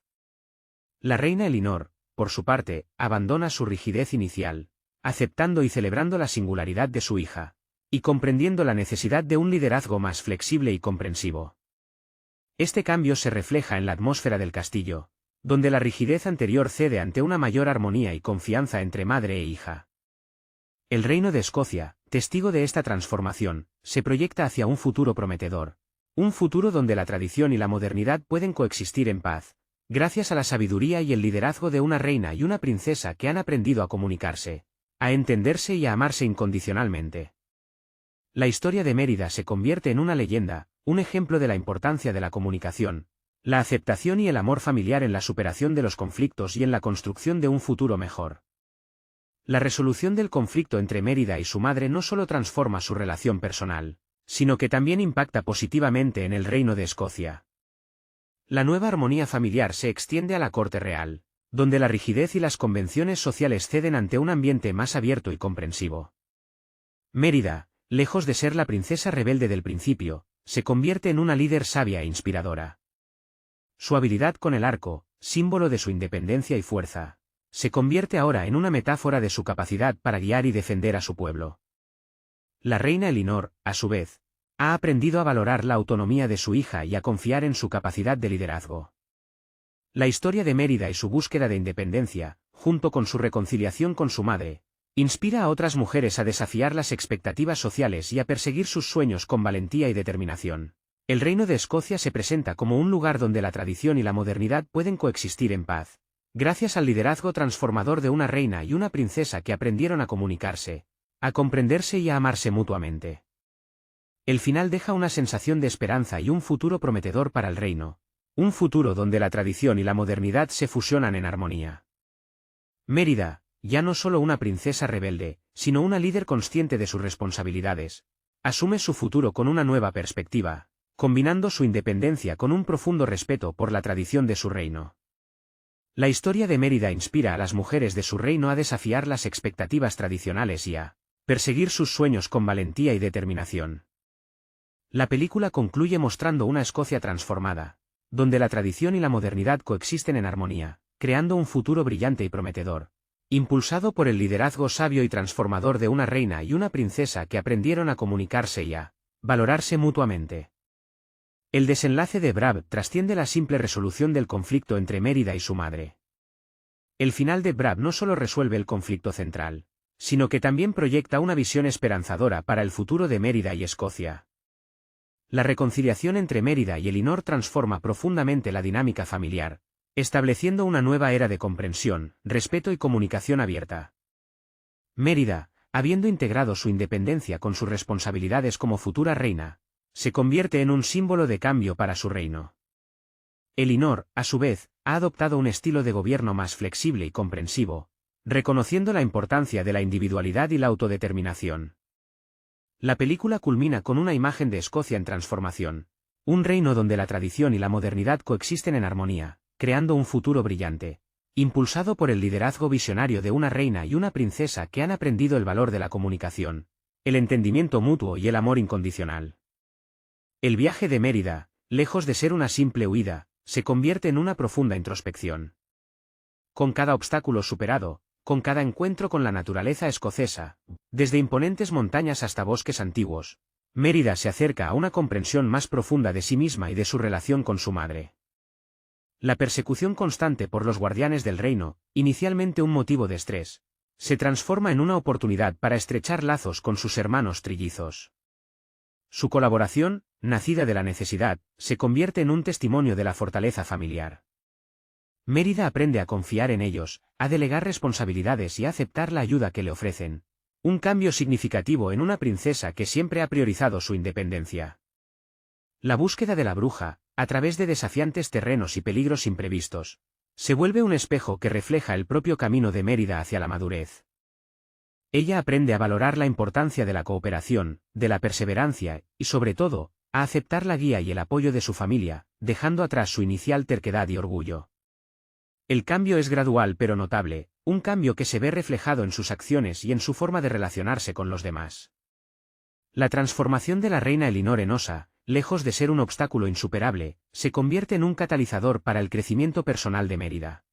La reina Elinor, por su parte, abandona su rigidez inicial, aceptando y celebrando la singularidad de su hija, y comprendiendo la necesidad de un liderazgo más flexible y comprensivo. Este cambio se refleja en la atmósfera del castillo, donde la rigidez anterior cede ante una mayor armonía y confianza entre madre e hija. El reino de Escocia, testigo de esta transformación, se proyecta hacia un futuro prometedor, un futuro donde la tradición y la modernidad pueden coexistir en paz, gracias a la sabiduría y el liderazgo de una reina y una princesa que han aprendido a comunicarse, a entenderse y a amarse incondicionalmente. La historia de Mérida se convierte en una leyenda, un ejemplo de la importancia de la comunicación, la aceptación y el amor familiar en la superación de los conflictos y en la construcción de un futuro mejor. La resolución del conflicto entre Mérida y su madre no solo transforma su relación personal, sino que también impacta positivamente en el reino de Escocia. La nueva armonía familiar se extiende a la corte real, donde la rigidez y las convenciones sociales ceden ante un ambiente más abierto y comprensivo. Mérida, lejos de ser la princesa rebelde del principio, se convierte en una líder sabia e inspiradora. Su habilidad con el arco, símbolo de su independencia y fuerza, se convierte ahora en una metáfora de su capacidad para guiar y defender a su pueblo. La reina Elinor, a su vez, ha aprendido a valorar la autonomía de su hija y a confiar en su capacidad de liderazgo. La historia de Mérida y su búsqueda de independencia, junto con su reconciliación con su madre, inspira a otras mujeres a desafiar las expectativas sociales y a perseguir sus sueños con valentía y determinación. El reino de Escocia se presenta como un lugar donde la tradición y la modernidad pueden coexistir en paz, gracias al liderazgo transformador de una reina y una princesa que aprendieron a comunicarse, a comprenderse y a amarse mutuamente. El final deja una sensación de esperanza y un futuro prometedor para el reino, un futuro donde la tradición y la modernidad se fusionan en armonía. Mérida, ya no solo una princesa rebelde, sino una líder consciente de sus responsabilidades, asume su futuro con una nueva perspectiva, combinando su independencia con un profundo respeto por la tradición de su reino. La historia de Mérida inspira a las mujeres de su reino a desafiar las expectativas tradicionales y a perseguir sus sueños con valentía y determinación. La película concluye mostrando una Escocia transformada, donde la tradición y la modernidad coexisten en armonía, creando un futuro brillante y prometedor, impulsado por el liderazgo sabio y transformador de una reina y una princesa que aprendieron a comunicarse y a valorarse mutuamente. El desenlace de Brave trasciende la simple resolución del conflicto entre Mérida y su madre. El final de Brave no solo resuelve el conflicto central, sino que también proyecta una visión esperanzadora para el futuro de Mérida y Escocia. La reconciliación entre Mérida y Elinor transforma profundamente la dinámica familiar, estableciendo una nueva era de comprensión, respeto y comunicación abierta. Mérida, habiendo integrado su independencia con sus responsabilidades como futura reina, se convierte en un símbolo de cambio para su reino. Elinor, a su vez, ha adoptado un estilo de gobierno más flexible y comprensivo, reconociendo la importancia de la individualidad y la autodeterminación. La película culmina con una imagen de Escocia en transformación, un reino donde la tradición y la modernidad coexisten en armonía, creando un futuro brillante, impulsado por el liderazgo visionario de una reina y una princesa que han aprendido el valor de la comunicación, el entendimiento mutuo y el amor incondicional. El viaje de Mérida, lejos de ser una simple huida, se convierte en una profunda introspección. Con cada obstáculo superado, con cada encuentro con la naturaleza escocesa, desde imponentes montañas hasta bosques antiguos, Mérida se acerca a una comprensión más profunda de sí misma y de su relación con su madre. La persecución constante por los guardianes del reino, inicialmente un motivo de estrés, se transforma en una oportunidad para estrechar lazos con sus hermanos trillizos. Su colaboración, nacida de la necesidad, se convierte en un testimonio de la fortaleza familiar. Mérida aprende a confiar en ellos, a delegar responsabilidades y a aceptar la ayuda que le ofrecen. Un cambio significativo en una princesa que siempre ha priorizado su independencia. La búsqueda de la bruja, a través de desafiantes terrenos y peligros imprevistos, se vuelve un espejo que refleja el propio camino de Mérida hacia la madurez. Ella aprende a valorar la importancia de la cooperación, de la perseverancia, y sobre todo, a aceptar la guía y el apoyo de su familia, dejando atrás su inicial terquedad y orgullo. El cambio es gradual pero notable, un cambio que se ve reflejado en sus acciones y en su forma de relacionarse con los demás. La transformación de la reina Elinor en Osa, lejos de ser un obstáculo insuperable, se convierte en un catalizador para el crecimiento personal de Mérida.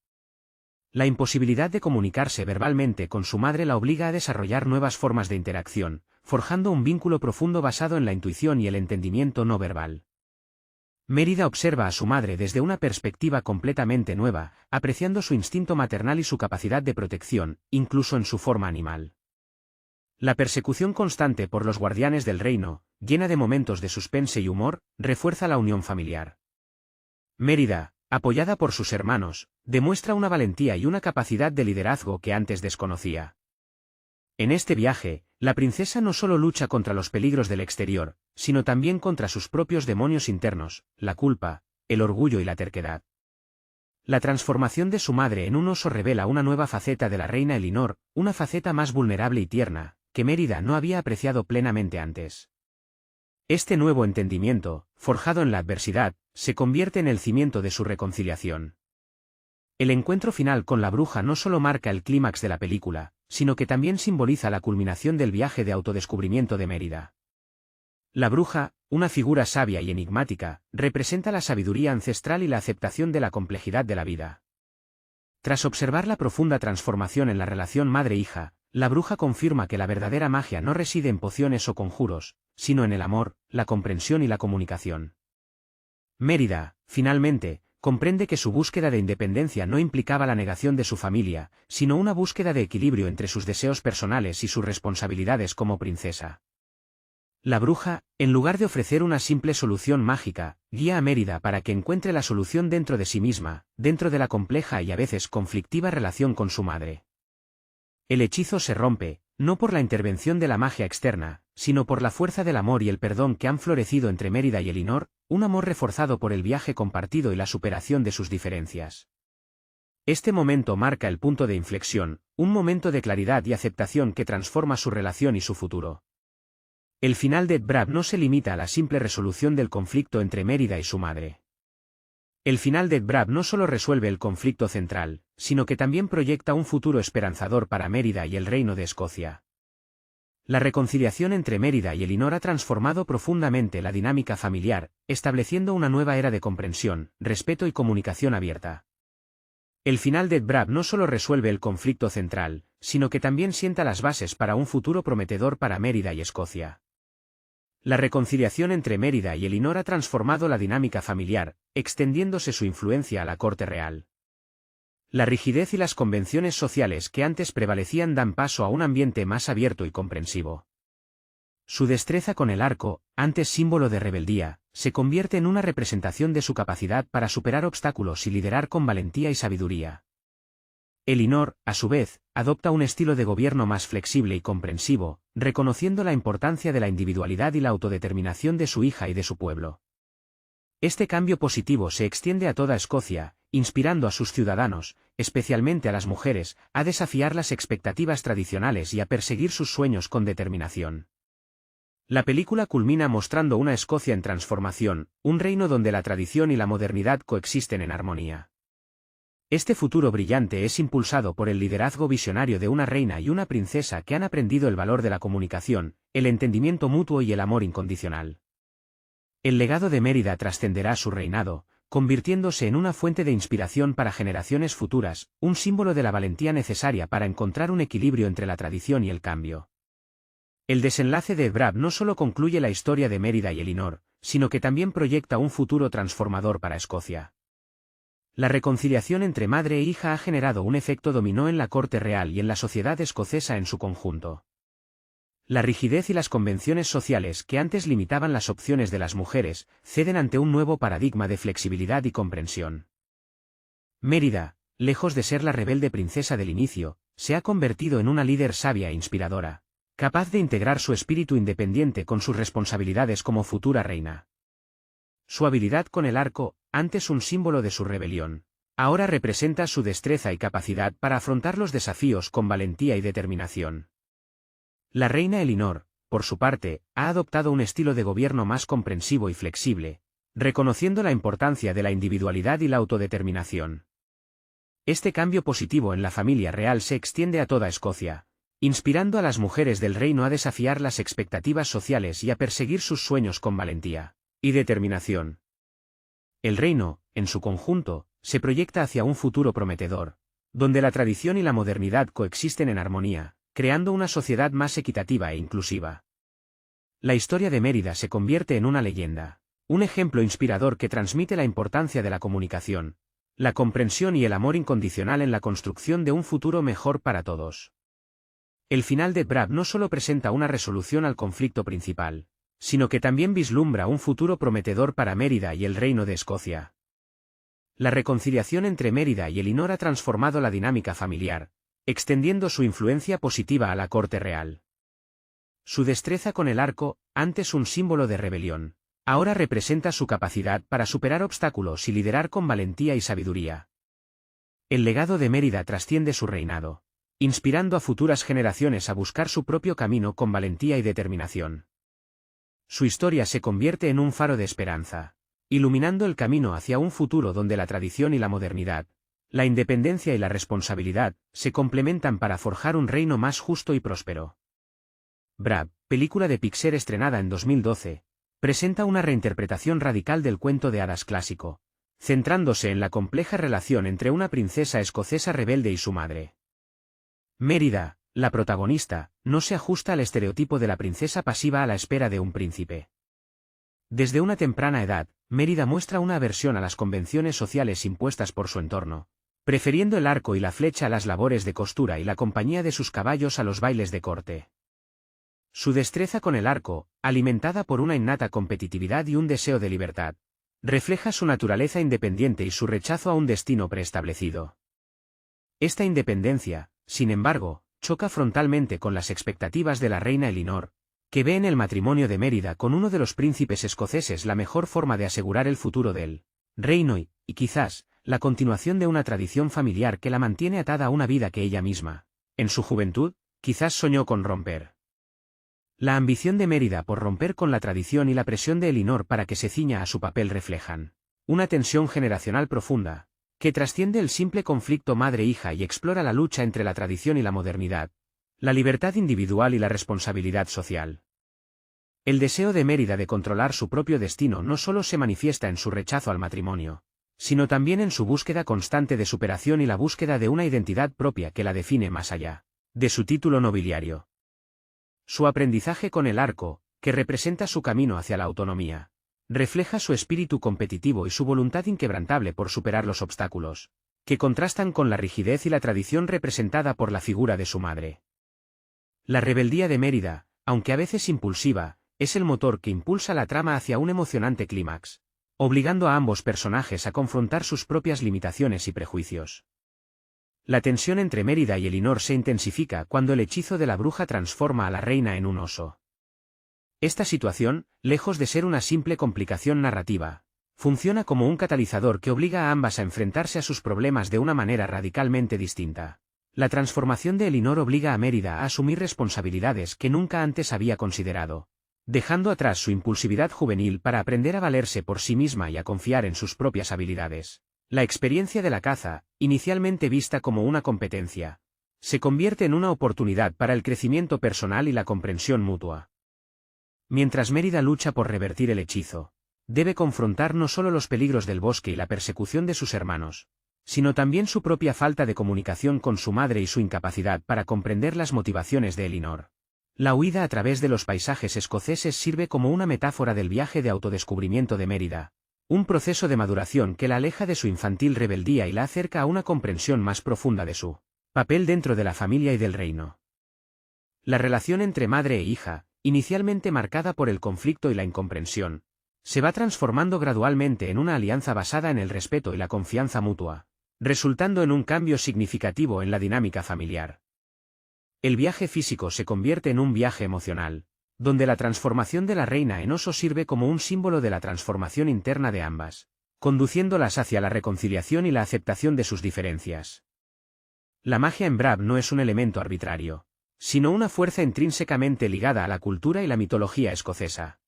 La imposibilidad de comunicarse verbalmente con su madre la obliga a desarrollar nuevas formas de interacción, forjando un vínculo profundo basado en la intuición y el entendimiento no verbal. Mérida observa a su madre desde una perspectiva completamente nueva, apreciando su instinto maternal y su capacidad de protección, incluso en su forma animal. La persecución constante por los guardianes del reino, llena de momentos de suspense y humor, refuerza la unión familiar. Mérida, apoyada por sus hermanos, demuestra una valentía y una capacidad de liderazgo que antes desconocía. En este viaje, la princesa no solo lucha contra los peligros del exterior, sino también contra sus propios demonios internos, la culpa, el orgullo y la terquedad. La transformación de su madre en un oso revela una nueva faceta de la reina Elinor, una faceta más vulnerable y tierna, que Mérida no había apreciado plenamente antes. Este nuevo entendimiento, forjado en la adversidad, se convierte en el cimiento de su reconciliación. El encuentro final con la bruja no solo marca el clímax de la película, sino que también simboliza la culminación del viaje de autodescubrimiento de Mérida. La bruja, una figura sabia y enigmática, representa la sabiduría ancestral y la aceptación de la complejidad de la vida. Tras observar la profunda transformación en la relación madre-hija, la bruja confirma que la verdadera magia no reside en pociones o conjuros, sino en el amor, la comprensión y la comunicación. Mérida, finalmente, comprende que su búsqueda de independencia no implicaba la negación de su familia, sino una búsqueda de equilibrio entre sus deseos personales y sus responsabilidades como princesa. La bruja, en lugar de ofrecer una simple solución mágica, guía a Mérida para que encuentre la solución dentro de sí misma, dentro de la compleja y a veces conflictiva relación con su madre. El hechizo se rompe, no por la intervención de la magia externa, sino por la fuerza del amor y el perdón que han florecido entre Mérida y Elinor, un amor reforzado por el viaje compartido y la superación de sus diferencias. Este momento marca el punto de inflexión, un momento de claridad y aceptación que transforma su relación y su futuro. El final de Brab no se limita a la simple resolución del conflicto entre Mérida y su madre. El final de Brab no solo resuelve el conflicto central, sino que también proyecta un futuro esperanzador para Mérida y el reino de Escocia. La reconciliación entre Mérida y Elinor ha transformado profundamente la dinámica familiar, estableciendo una nueva era de comprensión, respeto y comunicación abierta. El final de Brab no solo resuelve el conflicto central, sino que también sienta las bases para un futuro prometedor para Mérida y Escocia. La reconciliación entre Mérida y Elinor ha transformado la dinámica familiar, extendiéndose su influencia a la corte real. La rigidez y las convenciones sociales que antes prevalecían dan paso a un ambiente más abierto y comprensivo. Su destreza con el arco, antes símbolo de rebeldía, se convierte en una representación de su capacidad para superar obstáculos y liderar con valentía y sabiduría. Elinor, a su vez, adopta un estilo de gobierno más flexible y comprensivo, reconociendo la importancia de la individualidad y la autodeterminación de su hija y de su pueblo. Este cambio positivo se extiende a toda Escocia, inspirando a sus ciudadanos, especialmente a las mujeres, a desafiar las expectativas tradicionales y a perseguir sus sueños con determinación. La película culmina mostrando una Escocia en transformación, un reino donde la tradición y la modernidad coexisten en armonía. Este futuro brillante es impulsado por el liderazgo visionario de una reina y una princesa que han aprendido el valor de la comunicación, el entendimiento mutuo y el amor incondicional. El legado de Mérida trascenderá su reinado, convirtiéndose en una fuente de inspiración para generaciones futuras, un símbolo de la valentía necesaria para encontrar un equilibrio entre la tradición y el cambio. El desenlace de Brab no solo concluye la historia de Mérida y Elinor, sino que también proyecta un futuro transformador para Escocia. La reconciliación entre madre e hija ha generado un efecto dominó en la corte real y en la sociedad escocesa en su conjunto. La rigidez y las convenciones sociales que antes limitaban las opciones de las mujeres, ceden ante un nuevo paradigma de flexibilidad y comprensión. Mérida, lejos de ser la rebelde princesa del inicio, se ha convertido en una líder sabia e inspiradora, capaz de integrar su espíritu independiente con sus responsabilidades como futura reina. Su habilidad con el arco, antes un símbolo de su rebelión, ahora representa su destreza y capacidad para afrontar los desafíos con valentía y determinación. La reina Elinor, por su parte, ha adoptado un estilo de gobierno más comprensivo y flexible, reconociendo la importancia de la individualidad y la autodeterminación. Este cambio positivo en la familia real se extiende a toda Escocia, inspirando a las mujeres del reino a desafiar las expectativas sociales y a perseguir sus sueños con valentía y determinación. El reino, en su conjunto, se proyecta hacia un futuro prometedor, donde la tradición y la modernidad coexisten en armonía, creando una sociedad más equitativa e inclusiva. La historia de Mérida se convierte en una leyenda, un ejemplo inspirador que transmite la importancia de la comunicación, la comprensión y el amor incondicional en la construcción de un futuro mejor para todos. El final de Brab no solo presenta una resolución al conflicto principal, sino que también vislumbra un futuro prometedor para Mérida y el reino de Escocia. La reconciliación entre Mérida y Elinor ha transformado la dinámica familiar, extendiendo su influencia positiva a la corte real. Su destreza con el arco, antes un símbolo de rebelión, ahora representa su capacidad para superar obstáculos y liderar con valentía y sabiduría. El legado de Mérida trasciende su reinado, inspirando a futuras generaciones a buscar su propio camino con valentía y determinación. Su historia se convierte en un faro de esperanza, iluminando el camino hacia un futuro donde la tradición y la modernidad, la independencia y la responsabilidad, se complementan para forjar un reino más justo y próspero. Brab, película de Pixar estrenada en 2012, presenta una reinterpretación radical del cuento de hadas clásico, centrándose en la compleja relación entre una princesa escocesa rebelde y su madre. Mérida, la protagonista, no se ajusta al estereotipo de la princesa pasiva a la espera de un príncipe. Desde una temprana edad, Mérida muestra una aversión a las convenciones sociales impuestas por su entorno, prefiriendo el arco y la flecha a las labores de costura y la compañía de sus caballos a los bailes de corte. Su destreza con el arco, alimentada por una innata competitividad y un deseo de libertad, refleja su naturaleza independiente y su rechazo a un destino preestablecido. Esta independencia, sin embargo, choca frontalmente con las expectativas de la reina Elinor, que ve en el matrimonio de Mérida con uno de los príncipes escoceses la mejor forma de asegurar el futuro del reino y, quizás, la continuación de una tradición familiar que la mantiene atada a una vida que ella misma, en su juventud, quizás soñó con romper. La ambición de Mérida por romper con la tradición y la presión de Elinor para que se ciña a su papel reflejan una tensión generacional profunda, que trasciende el simple conflicto madre-hija y explora la lucha entre la tradición y la modernidad, la libertad individual y la responsabilidad social. El deseo de Mérida de controlar su propio destino no solo se manifiesta en su rechazo al matrimonio, sino también en su búsqueda constante de superación y la búsqueda de una identidad propia que la define más allá de su título nobiliario. Su aprendizaje con el arco, que representa su camino hacia la autonomía, refleja su espíritu competitivo y su voluntad inquebrantable por superar los obstáculos, que contrastan con la rigidez y la tradición representada por la figura de su madre. La rebeldía de Mérida, aunque a veces impulsiva, es el motor que impulsa la trama hacia un emocionante clímax, obligando a ambos personajes a confrontar sus propias limitaciones y prejuicios. La tensión entre Mérida y Elinor se intensifica cuando el hechizo de la bruja transforma a la reina en un oso. Esta situación, lejos de ser una simple complicación narrativa, funciona como un catalizador que obliga a ambas a enfrentarse a sus problemas de una manera radicalmente distinta. La transformación de Elinor obliga a Mérida a asumir responsabilidades que nunca antes había considerado, dejando atrás su impulsividad juvenil para aprender a valerse por sí misma y a confiar en sus propias habilidades. La experiencia de la caza, inicialmente vista como una competencia, se convierte en una oportunidad para el crecimiento personal y la comprensión mutua. Mientras Mérida lucha por revertir el hechizo, debe confrontar no solo los peligros del bosque y la persecución de sus hermanos, sino también su propia falta de comunicación con su madre y su incapacidad para comprender las motivaciones de Elinor. La huida a través de los paisajes escoceses sirve como una metáfora del viaje de autodescubrimiento de Mérida, un proceso de maduración que la aleja de su infantil rebeldía y la acerca a una comprensión más profunda de su papel dentro de la familia y del reino. La relación entre madre e hija, inicialmente marcada por el conflicto y la incomprensión, se va transformando gradualmente en una alianza basada en el respeto y la confianza mutua, resultando en un cambio significativo en la dinámica familiar. El viaje físico se convierte en un viaje emocional, donde la transformación de la reina en oso sirve como un símbolo de la transformación interna de ambas, conduciéndolas hacia la reconciliación y la aceptación de sus diferencias. La magia en Brab no es un elemento arbitrario, sino una fuerza intrínsecamente ligada a la cultura y la mitología escocesa.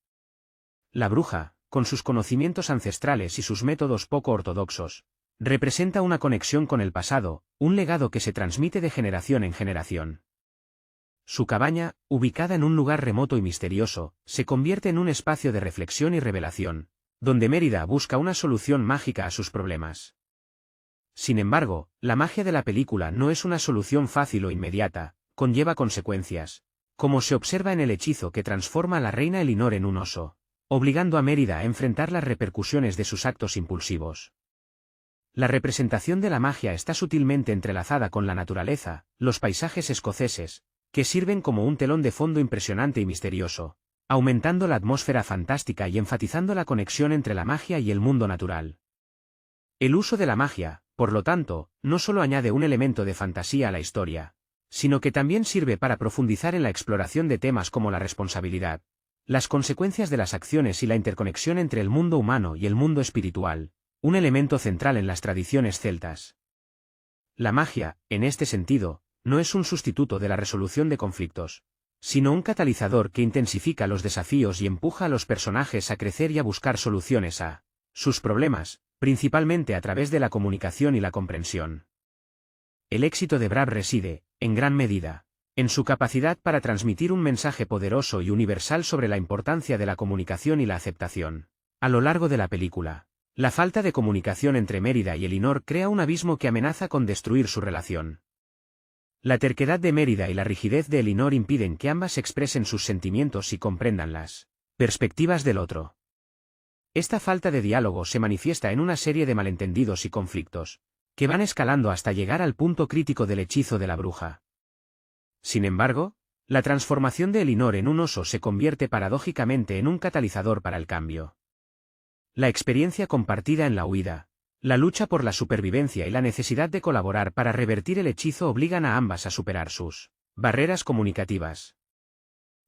La bruja, con sus conocimientos ancestrales y sus métodos poco ortodoxos, representa una conexión con el pasado, un legado que se transmite de generación en generación. Su cabaña, ubicada en un lugar remoto y misterioso, se convierte en un espacio de reflexión y revelación, donde Mérida busca una solución mágica a sus problemas. Sin embargo, la magia de la película no es una solución fácil o inmediata, conlleva consecuencias, como se observa en el hechizo que transforma a la reina Elinor en un oso, obligando a Mérida a enfrentar las repercusiones de sus actos impulsivos. La representación de la magia está sutilmente entrelazada con la naturaleza, los paisajes escoceses, que sirven como un telón de fondo impresionante y misterioso, aumentando la atmósfera fantástica y enfatizando la conexión entre la magia y el mundo natural. El uso de la magia, por lo tanto, no solo añade un elemento de fantasía a la historia, sino que también sirve para profundizar en la exploración de temas como la responsabilidad, las consecuencias de las acciones y la interconexión entre el mundo humano y el mundo espiritual, un elemento central en las tradiciones celtas. La magia, en este sentido, no es un sustituto de la resolución de conflictos, sino un catalizador que intensifica los desafíos y empuja a los personajes a crecer y a buscar soluciones a sus problemas, principalmente a través de la comunicación y la comprensión. El éxito de Brab reside, en gran medida, en su capacidad para transmitir un mensaje poderoso y universal sobre la importancia de la comunicación y la aceptación. A lo largo de la película, la falta de comunicación entre Mérida y Elinor crea un abismo que amenaza con destruir su relación. La terquedad de Mérida y la rigidez de Elinor impiden que ambas expresen sus sentimientos y comprendan las perspectivas del otro. Esta falta de diálogo se manifiesta en una serie de malentendidos y conflictos, que van escalando hasta llegar al punto crítico del hechizo de la bruja. Sin embargo, la transformación de Elinor en un oso se convierte paradójicamente en un catalizador para el cambio. La experiencia compartida en la huida, la lucha por la supervivencia y la necesidad de colaborar para revertir el hechizo obligan a ambas a superar sus barreras comunicativas.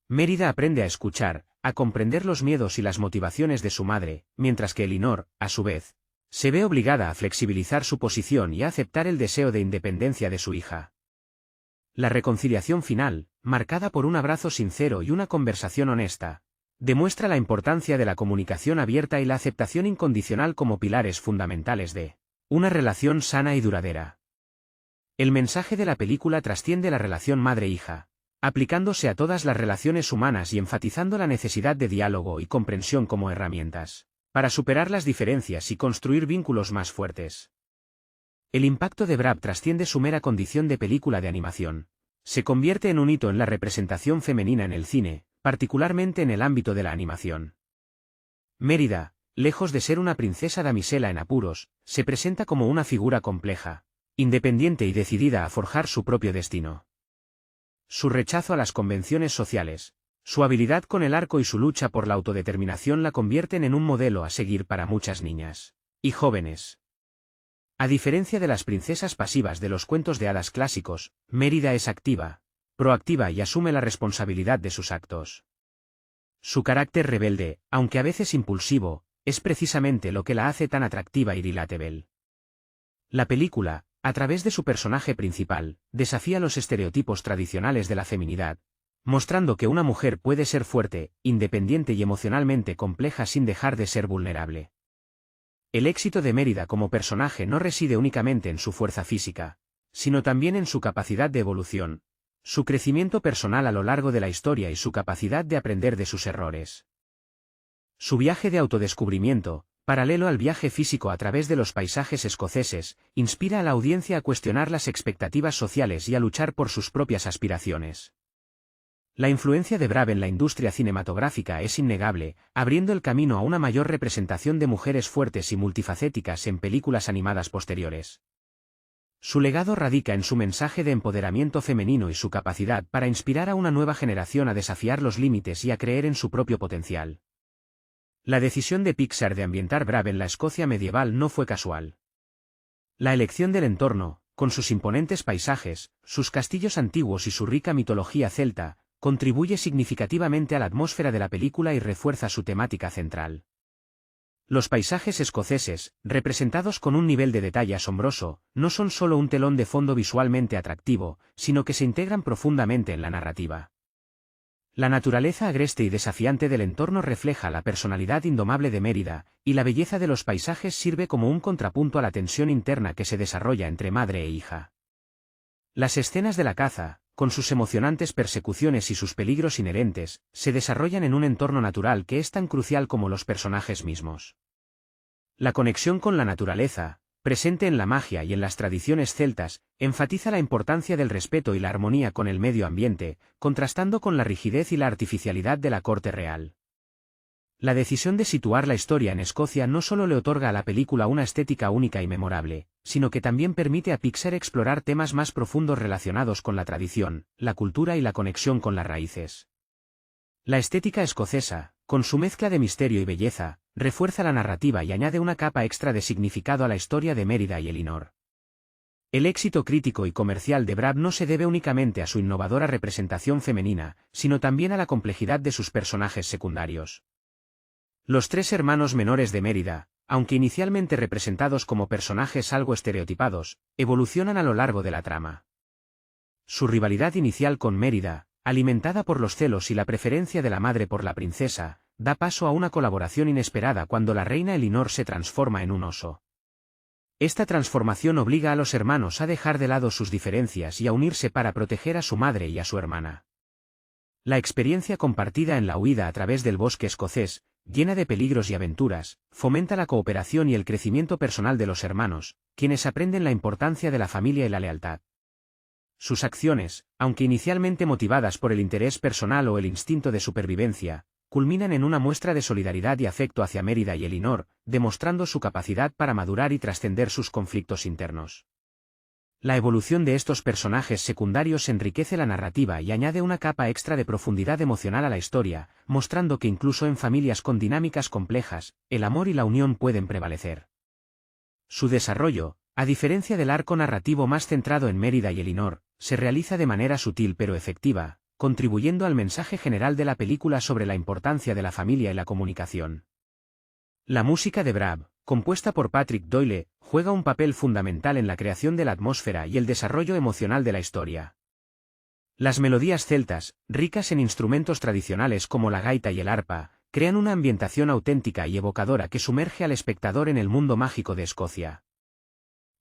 Mérida aprende a escuchar, a comprender los miedos y las motivaciones de su madre, mientras que Elinor, a su vez, se ve obligada a flexibilizar su posición y a aceptar el deseo de independencia de su hija. La reconciliación final, marcada por un abrazo sincero y una conversación honesta, demuestra la importancia de la comunicación abierta y la aceptación incondicional como pilares fundamentales de una relación sana y duradera. El mensaje de la película trasciende la relación madre-hija, aplicándose a todas las relaciones humanas y enfatizando la necesidad de diálogo y comprensión como herramientas para superar las diferencias y construir vínculos más fuertes. El impacto de Brab trasciende su mera condición de película de animación. Se convierte en un hito en la representación femenina en el cine, particularmente en el ámbito de la animación. Mérida, lejos de ser una princesa damisela en apuros, se presenta como una figura compleja, independiente y decidida a forjar su propio destino. Su rechazo a las convenciones sociales, su habilidad con el arco y su lucha por la autodeterminación la convierten en un modelo a seguir para muchas niñas y jóvenes. A diferencia de las princesas pasivas de los cuentos de hadas clásicos, Mérida es activa, proactiva y asume la responsabilidad de sus actos. Su carácter rebelde, aunque a veces impulsivo, es precisamente lo que la hace tan atractiva y relatable. La película, a través de su personaje principal, desafía los estereotipos tradicionales de la feminidad, mostrando que una mujer puede ser fuerte, independiente y emocionalmente compleja sin dejar de ser vulnerable. El éxito de Mérida como personaje no reside únicamente en su fuerza física, sino también en su capacidad de evolución, su crecimiento personal a lo largo de la historia y su capacidad de aprender de sus errores. Su viaje de autodescubrimiento, paralelo al viaje físico a través de los paisajes escoceses, inspira a la audiencia a cuestionar las expectativas sociales y a luchar por sus propias aspiraciones. La influencia de Brab en la industria cinematográfica es innegable, abriendo el camino a una mayor representación de mujeres fuertes y multifacéticas en películas animadas posteriores. Su legado radica en su mensaje de empoderamiento femenino y su capacidad para inspirar a una nueva generación a desafiar los límites y a creer en su propio potencial. La decisión de Pixar de ambientar Brab en la Escocia medieval no fue casual. La elección del entorno, con sus imponentes paisajes, sus castillos antiguos y su rica mitología celta, contribuye significativamente a la atmósfera de la película y refuerza su temática central. Los paisajes escoceses, representados con un nivel de detalle asombroso, no son solo un telón de fondo visualmente atractivo, sino que se integran profundamente en la narrativa. La naturaleza agreste y desafiante del entorno refleja la personalidad indomable de Mérida, y la belleza de los paisajes sirve como un contrapunto a la tensión interna que se desarrolla entre madre e hija. Las escenas de la caza, con sus emocionantes persecuciones y sus peligros inherentes, se desarrollan en un entorno natural que es tan crucial como los personajes mismos. La conexión con la naturaleza, presente en la magia y en las tradiciones celtas, enfatiza la importancia del respeto y la armonía con el medio ambiente, contrastando con la rigidez y la artificialidad de la corte real. La decisión de situar la historia en Escocia no solo le otorga a la película una estética única y memorable, sino que también permite a Pixar explorar temas más profundos relacionados con la tradición, la cultura y la conexión con las raíces. La estética escocesa, con su mezcla de misterio y belleza, refuerza la narrativa y añade una capa extra de significado a la historia de Mérida y Elinor. El éxito crítico y comercial de Brab no se debe únicamente a su innovadora representación femenina, sino también a la complejidad de sus personajes secundarios. Los tres hermanos menores de Mérida, aunque inicialmente representados como personajes algo estereotipados, evolucionan a lo largo de la trama. Su rivalidad inicial con Mérida, alimentada por los celos y la preferencia de la madre por la princesa, da paso a una colaboración inesperada cuando la reina Elinor se transforma en un oso. Esta transformación obliga a los hermanos a dejar de lado sus diferencias y a unirse para proteger a su madre y a su hermana. La experiencia compartida en la huida a través del bosque escocés, llena de peligros y aventuras, fomenta la cooperación y el crecimiento personal de los hermanos, quienes aprenden la importancia de la familia y la lealtad. Sus acciones, aunque inicialmente motivadas por el interés personal o el instinto de supervivencia, culminan en una muestra de solidaridad y afecto hacia Mérida y Elinor, demostrando su capacidad para madurar y trascender sus conflictos internos. La evolución de estos personajes secundarios enriquece la narrativa y añade una capa extra de profundidad emocional a la historia, mostrando que incluso en familias con dinámicas complejas, el amor y la unión pueden prevalecer. Su desarrollo, a diferencia del arco narrativo más centrado en Mérida y Elinor, se realiza de manera sutil pero efectiva, contribuyendo al mensaje general de la película sobre la importancia de la familia y la comunicación. La música de Brab, compuesta por Patrick Doyle, juega un papel fundamental en la creación de la atmósfera y el desarrollo emocional de la historia. Las melodías celtas, ricas en instrumentos tradicionales como la gaita y el arpa, crean una ambientación auténtica y evocadora que sumerge al espectador en el mundo mágico de Escocia.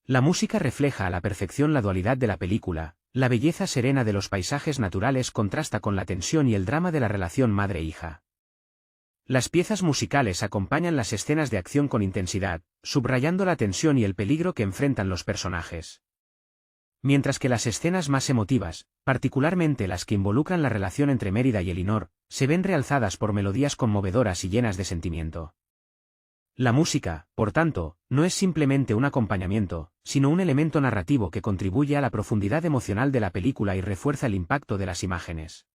La música refleja a la perfección la dualidad de la película, la belleza serena de los paisajes naturales contrasta con la tensión y el drama de la relación madre-hija. Las piezas musicales acompañan las escenas de acción con intensidad, subrayando la tensión y el peligro que enfrentan los personajes. Mientras que las escenas más emotivas, particularmente las que involucran la relación entre Mérida y Elinor, se ven realzadas por melodías conmovedoras y llenas de sentimiento. La música, por tanto, no es simplemente un acompañamiento, sino un elemento narrativo que contribuye a la profundidad emocional de la película y refuerza el impacto de las imágenes.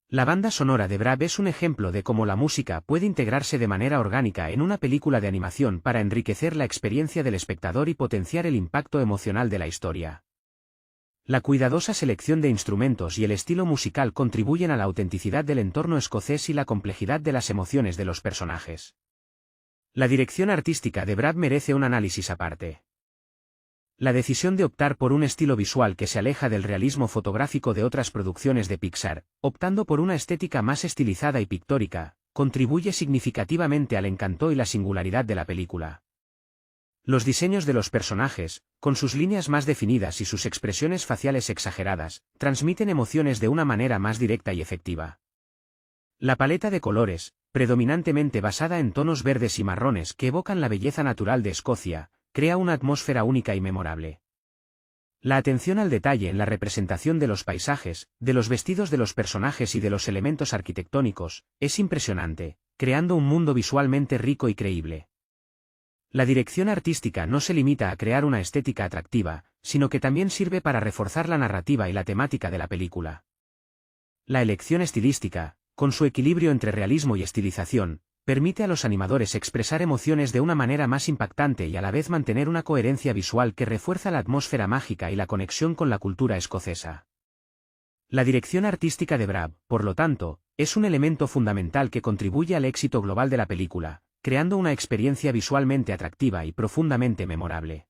La banda sonora de Brab es un ejemplo de cómo la música puede integrarse de manera orgánica en una película de animación para enriquecer la experiencia del espectador y potenciar el impacto emocional de la historia. La cuidadosa selección de instrumentos y el estilo musical contribuyen a la autenticidad del entorno escocés y la complejidad de las emociones de los personajes. La dirección artística de Brab merece un análisis aparte. La decisión de optar por un estilo visual que se aleja del realismo fotográfico de otras producciones de Pixar, optando por una estética más estilizada y pictórica, contribuye significativamente al encanto y la singularidad de la película. Los diseños de los personajes, con sus líneas más definidas y sus expresiones faciales exageradas, transmiten emociones de una manera más directa y efectiva. La paleta de colores, predominantemente basada en tonos verdes y marrones que evocan la belleza natural de Escocia, crea una atmósfera única y memorable. La atención al detalle en la representación de los paisajes, de los vestidos de los personajes y de los elementos arquitectónicos, es impresionante, creando un mundo visualmente rico y creíble. La dirección artística no se limita a crear una estética atractiva, sino que también sirve para reforzar la narrativa y la temática de la película. La elección estilística, con su equilibrio entre realismo y estilización, permite a los animadores expresar emociones de una manera más impactante y a la vez mantener una coherencia visual que refuerza la atmósfera mágica y la conexión con la cultura escocesa. La dirección artística de Brab, por lo tanto, es un elemento fundamental que contribuye al éxito global de la película, creando una experiencia visualmente atractiva y profundamente memorable.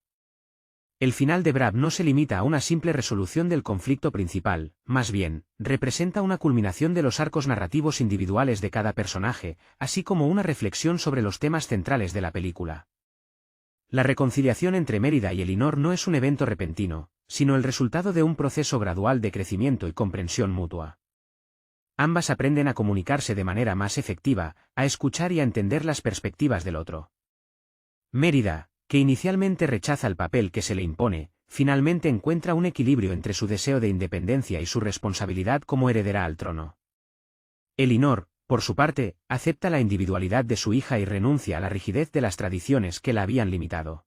El final de Brab no se limita a una simple resolución del conflicto principal, más bien, representa una culminación de los arcos narrativos individuales de cada personaje, así como una reflexión sobre los temas centrales de la película. La reconciliación entre Mérida y Elinor no es un evento repentino, sino el resultado de un proceso gradual de crecimiento y comprensión mutua. Ambas aprenden a comunicarse de manera más efectiva, a escuchar y a entender las perspectivas del otro. Mérida, que inicialmente rechaza el papel que se le impone, finalmente encuentra un equilibrio entre su deseo de independencia y su responsabilidad como heredera al trono. Elinor, por su parte, acepta la individualidad de su hija y renuncia a la rigidez de las tradiciones que la habían limitado.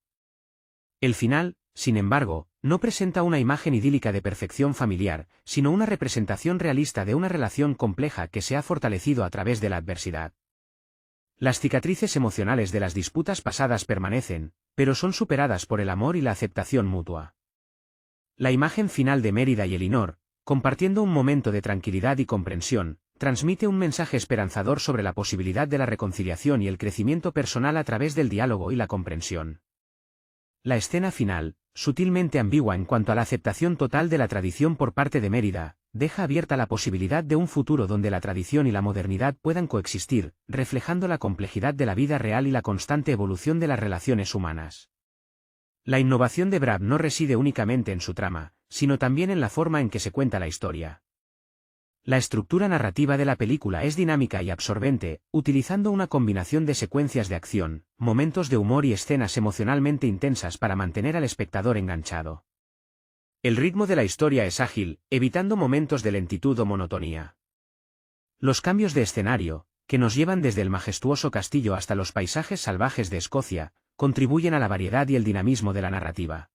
El final, sin embargo, no presenta una imagen idílica de perfección familiar, sino una representación realista de una relación compleja que se ha fortalecido a través de la adversidad. Las cicatrices emocionales de las disputas pasadas permanecen, pero son superadas por el amor y la aceptación mutua. La imagen final de Mérida y Elinor, compartiendo un momento de tranquilidad y comprensión, transmite un mensaje esperanzador sobre la posibilidad de la reconciliación y el crecimiento personal a través del diálogo y la comprensión. La escena final, sutilmente ambigua en cuanto a la aceptación total de la tradición por parte de Mérida, deja abierta la posibilidad de un futuro donde la tradición y la modernidad puedan coexistir, reflejando la complejidad de la vida real y la constante evolución de las relaciones humanas. La innovación de Brab no reside únicamente en su trama, sino también en la forma en que se cuenta la historia. La estructura narrativa de la película es dinámica y absorbente, utilizando una combinación de secuencias de acción, momentos de humor y escenas emocionalmente intensas para mantener al espectador enganchado. El ritmo de la historia es ágil, evitando momentos de lentitud o monotonía. Los cambios de escenario, que nos llevan desde el majestuoso castillo hasta los paisajes salvajes de Escocia, contribuyen a la variedad y el dinamismo de la narrativa.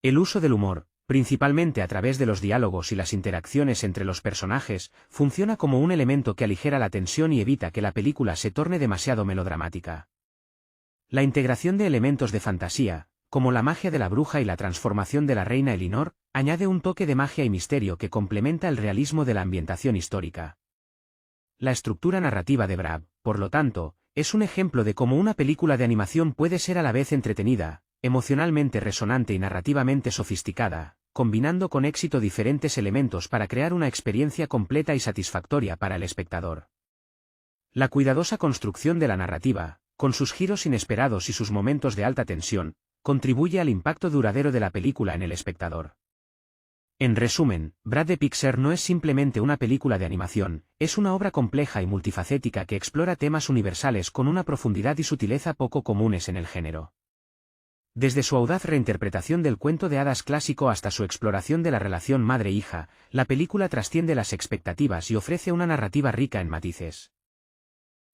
El uso del humor, principalmente a través de los diálogos y las interacciones entre los personajes, funciona como un elemento que aligera la tensión y evita que la película se torne demasiado melodramática. La integración de elementos de fantasía, como la magia de la bruja y la transformación de la reina Elinor, añade un toque de magia y misterio que complementa el realismo de la ambientación histórica. La estructura narrativa de Brab, por lo tanto, es un ejemplo de cómo una película de animación puede ser a la vez entretenida, emocionalmente resonante y narrativamente sofisticada, combinando con éxito diferentes elementos para crear una experiencia completa y satisfactoria para el espectador. La cuidadosa construcción de la narrativa, con sus giros inesperados y sus momentos de alta tensión, contribuye al impacto duradero de la película en el espectador. En resumen, Brab de Pixar no es simplemente una película de animación, es una obra compleja y multifacética que explora temas universales con una profundidad y sutileza poco comunes en el género. Desde su audaz reinterpretación del cuento de hadas clásico hasta su exploración de la relación madre-hija, la película trasciende las expectativas y ofrece una narrativa rica en matices.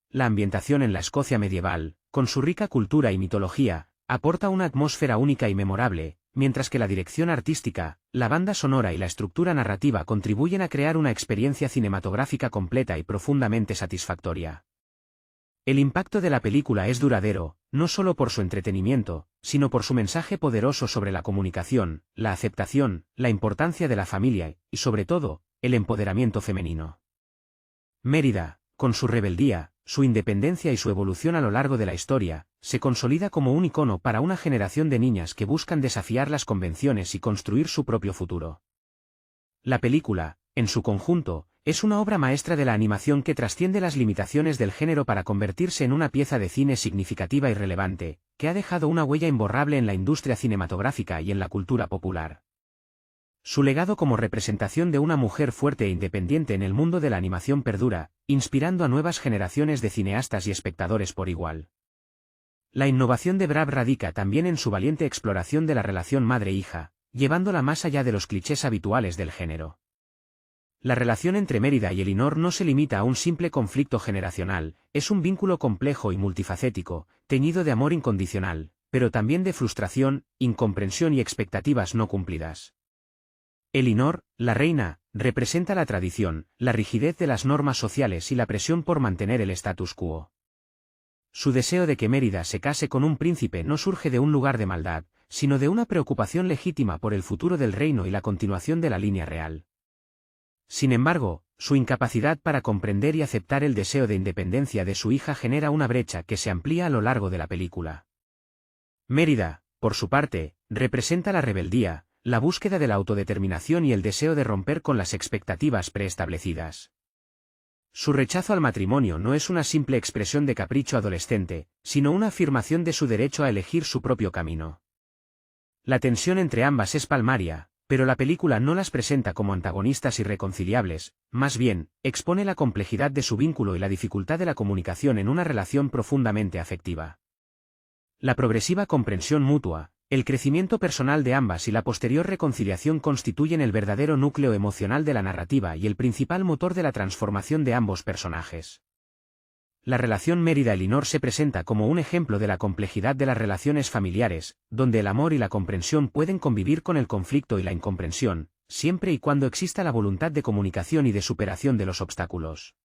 La ambientación en la Escocia medieval, con su rica cultura y mitología, aporta una atmósfera única y memorable, mientras que la dirección artística, la banda sonora y la estructura narrativa contribuyen a crear una experiencia cinematográfica completa y profundamente satisfactoria. El impacto de la película es duradero, no solo por su entretenimiento, sino por su mensaje poderoso sobre la comunicación, la aceptación, la importancia de la familia y, sobre todo, el empoderamiento femenino. Mérida, con su rebeldía, su independencia y su evolución a lo largo de la historia, se consolida como un icono para una generación de niñas que buscan desafiar las convenciones y construir su propio futuro. La película, en su conjunto, es una obra maestra de la animación que trasciende las limitaciones del género para convertirse en una pieza de cine significativa y relevante, que ha dejado una huella imborrable en la industria cinematográfica y en la cultura popular. Su legado como representación de una mujer fuerte e independiente en el mundo de la animación perdura, inspirando a nuevas generaciones de cineastas y espectadores por igual. La innovación de Brab radica también en su valiente exploración de la relación madre-hija, llevándola más allá de los clichés habituales del género. La relación entre Mérida y Elinor no se limita a un simple conflicto generacional, es un vínculo complejo y multifacético, teñido de amor incondicional, pero también de frustración, incomprensión y expectativas no cumplidas. Elinor, la reina, representa la tradición, la rigidez de las normas sociales y la presión por mantener el status quo. Su deseo de que Mérida se case con un príncipe no surge de un lugar de maldad, sino de una preocupación legítima por el futuro del reino y la continuación de la línea real. Sin embargo, su incapacidad para comprender y aceptar el deseo de independencia de su hija genera una brecha que se amplía a lo largo de la película. Mérida, por su parte, representa la rebeldía, la búsqueda de la autodeterminación y el deseo de romper con las expectativas preestablecidas. Su rechazo al matrimonio no es una simple expresión de capricho adolescente, sino una afirmación de su derecho a elegir su propio camino. La tensión entre ambas es palmaria, pero la película no las presenta como antagonistas irreconciliables, más bien, expone la complejidad de su vínculo y la dificultad de la comunicación en una relación profundamente afectiva. La progresiva comprensión mutua, el crecimiento personal de ambas y la posterior reconciliación constituyen el verdadero núcleo emocional de la narrativa y el principal motor de la transformación de ambos personajes. La relación Mérida-Elinor se presenta como un ejemplo de la complejidad de las relaciones familiares, donde el amor y la comprensión pueden convivir con el conflicto y la incomprensión, siempre y cuando exista la voluntad de comunicación y de superación de los obstáculos.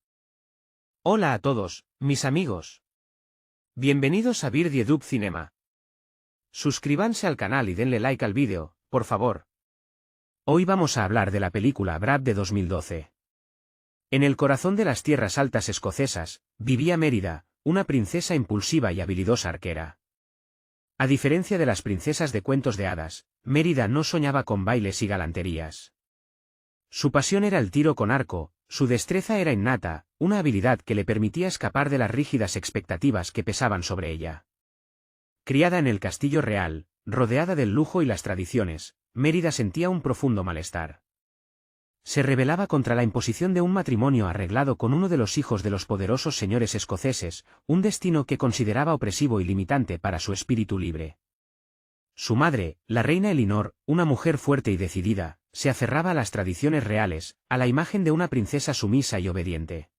Hola a todos, mis amigos. Bienvenidos a Birdie Cinema. Suscríbanse al canal y denle like al vídeo, por favor. Hoy vamos a hablar de la película Brab de 2012. En el corazón de las tierras altas escocesas, vivía Mérida, una princesa impulsiva y habilidosa arquera. A diferencia de las princesas de cuentos de hadas, Mérida no soñaba con bailes y galanterías. Su pasión era el tiro con arco, su destreza era innata, una habilidad que le permitía escapar de las rígidas expectativas que pesaban sobre ella. Criada en el castillo real, rodeada del lujo y las tradiciones, Mérida sentía un profundo malestar. Se rebelaba contra la imposición de un matrimonio arreglado con uno de los hijos de los poderosos señores escoceses, un destino que consideraba opresivo y limitante para su espíritu libre. Su madre, la reina Elinor, una mujer fuerte y decidida, se aferraba a las tradiciones reales, a la imagen de una princesa sumisa y obediente.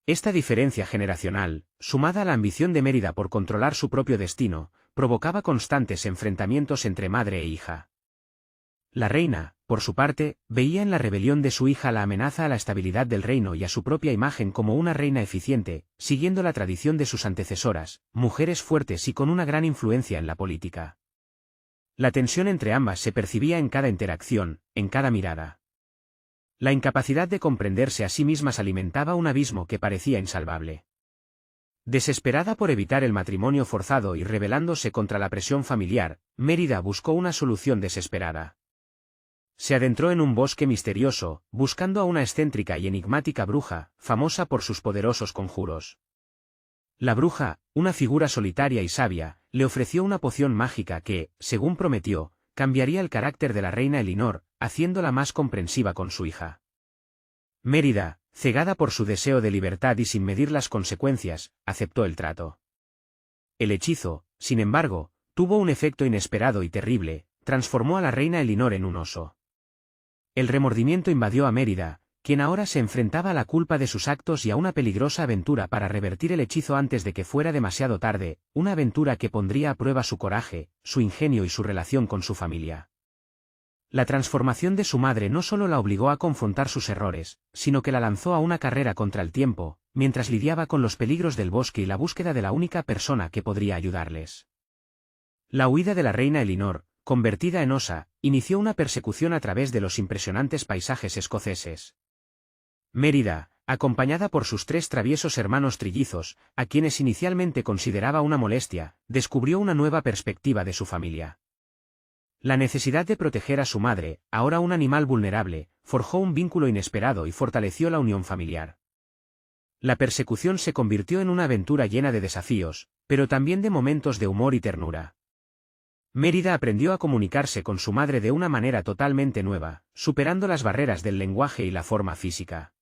Esta diferencia generacional, sumada a la ambición de Mérida por controlar su propio destino, provocaba constantes enfrentamientos entre madre e hija. La reina, por su parte, veía en la rebelión de su hija la amenaza a la estabilidad del reino y a su propia imagen como una reina eficiente, siguiendo la tradición de sus antecesoras, mujeres fuertes y con una gran influencia en la política. La tensión entre ambas se percibía en cada interacción, en cada mirada. La incapacidad de comprenderse a sí mismas alimentaba un abismo que parecía insalvable. Desesperada por evitar el matrimonio forzado y rebelándose contra la presión familiar, Mérida buscó una solución desesperada. Se adentró en un bosque misterioso, buscando a una excéntrica y enigmática bruja, famosa por sus poderosos conjuros. La bruja, una figura solitaria y sabia, le ofreció una poción mágica que, según prometió, cambiaría el carácter de la reina Elinor, haciéndola más comprensiva con su hija. Mérida, cegada por su deseo de libertad y sin medir las consecuencias, aceptó el trato. El hechizo, sin embargo, tuvo un efecto inesperado y terrible, transformó a la reina Elinor en un oso. El remordimiento invadió a Mérida, quien ahora se enfrentaba a la culpa de sus actos y a una peligrosa aventura para revertir el hechizo antes de que fuera demasiado tarde, una aventura que pondría a prueba su coraje, su ingenio y su relación con su familia. La transformación de su madre no solo la obligó a confrontar sus errores, sino que la lanzó a una carrera contra el tiempo, mientras lidiaba con los peligros del bosque y la búsqueda de la única persona que podría ayudarles. La huida de la reina Elinor, convertida en osa, inició una persecución a través de los impresionantes paisajes escoceses. Mérida, acompañada por sus 3 traviesos hermanos trillizos, a quienes inicialmente consideraba una molestia, descubrió una nueva perspectiva de su familia. La necesidad de proteger a su madre, ahora un animal vulnerable, forjó un vínculo inesperado y fortaleció la unión familiar. La persecución se convirtió en una aventura llena de desafíos, pero también de momentos de humor y ternura. Mérida aprendió a comunicarse con su madre de una manera totalmente nueva, superando las barreras del lenguaje y la forma física.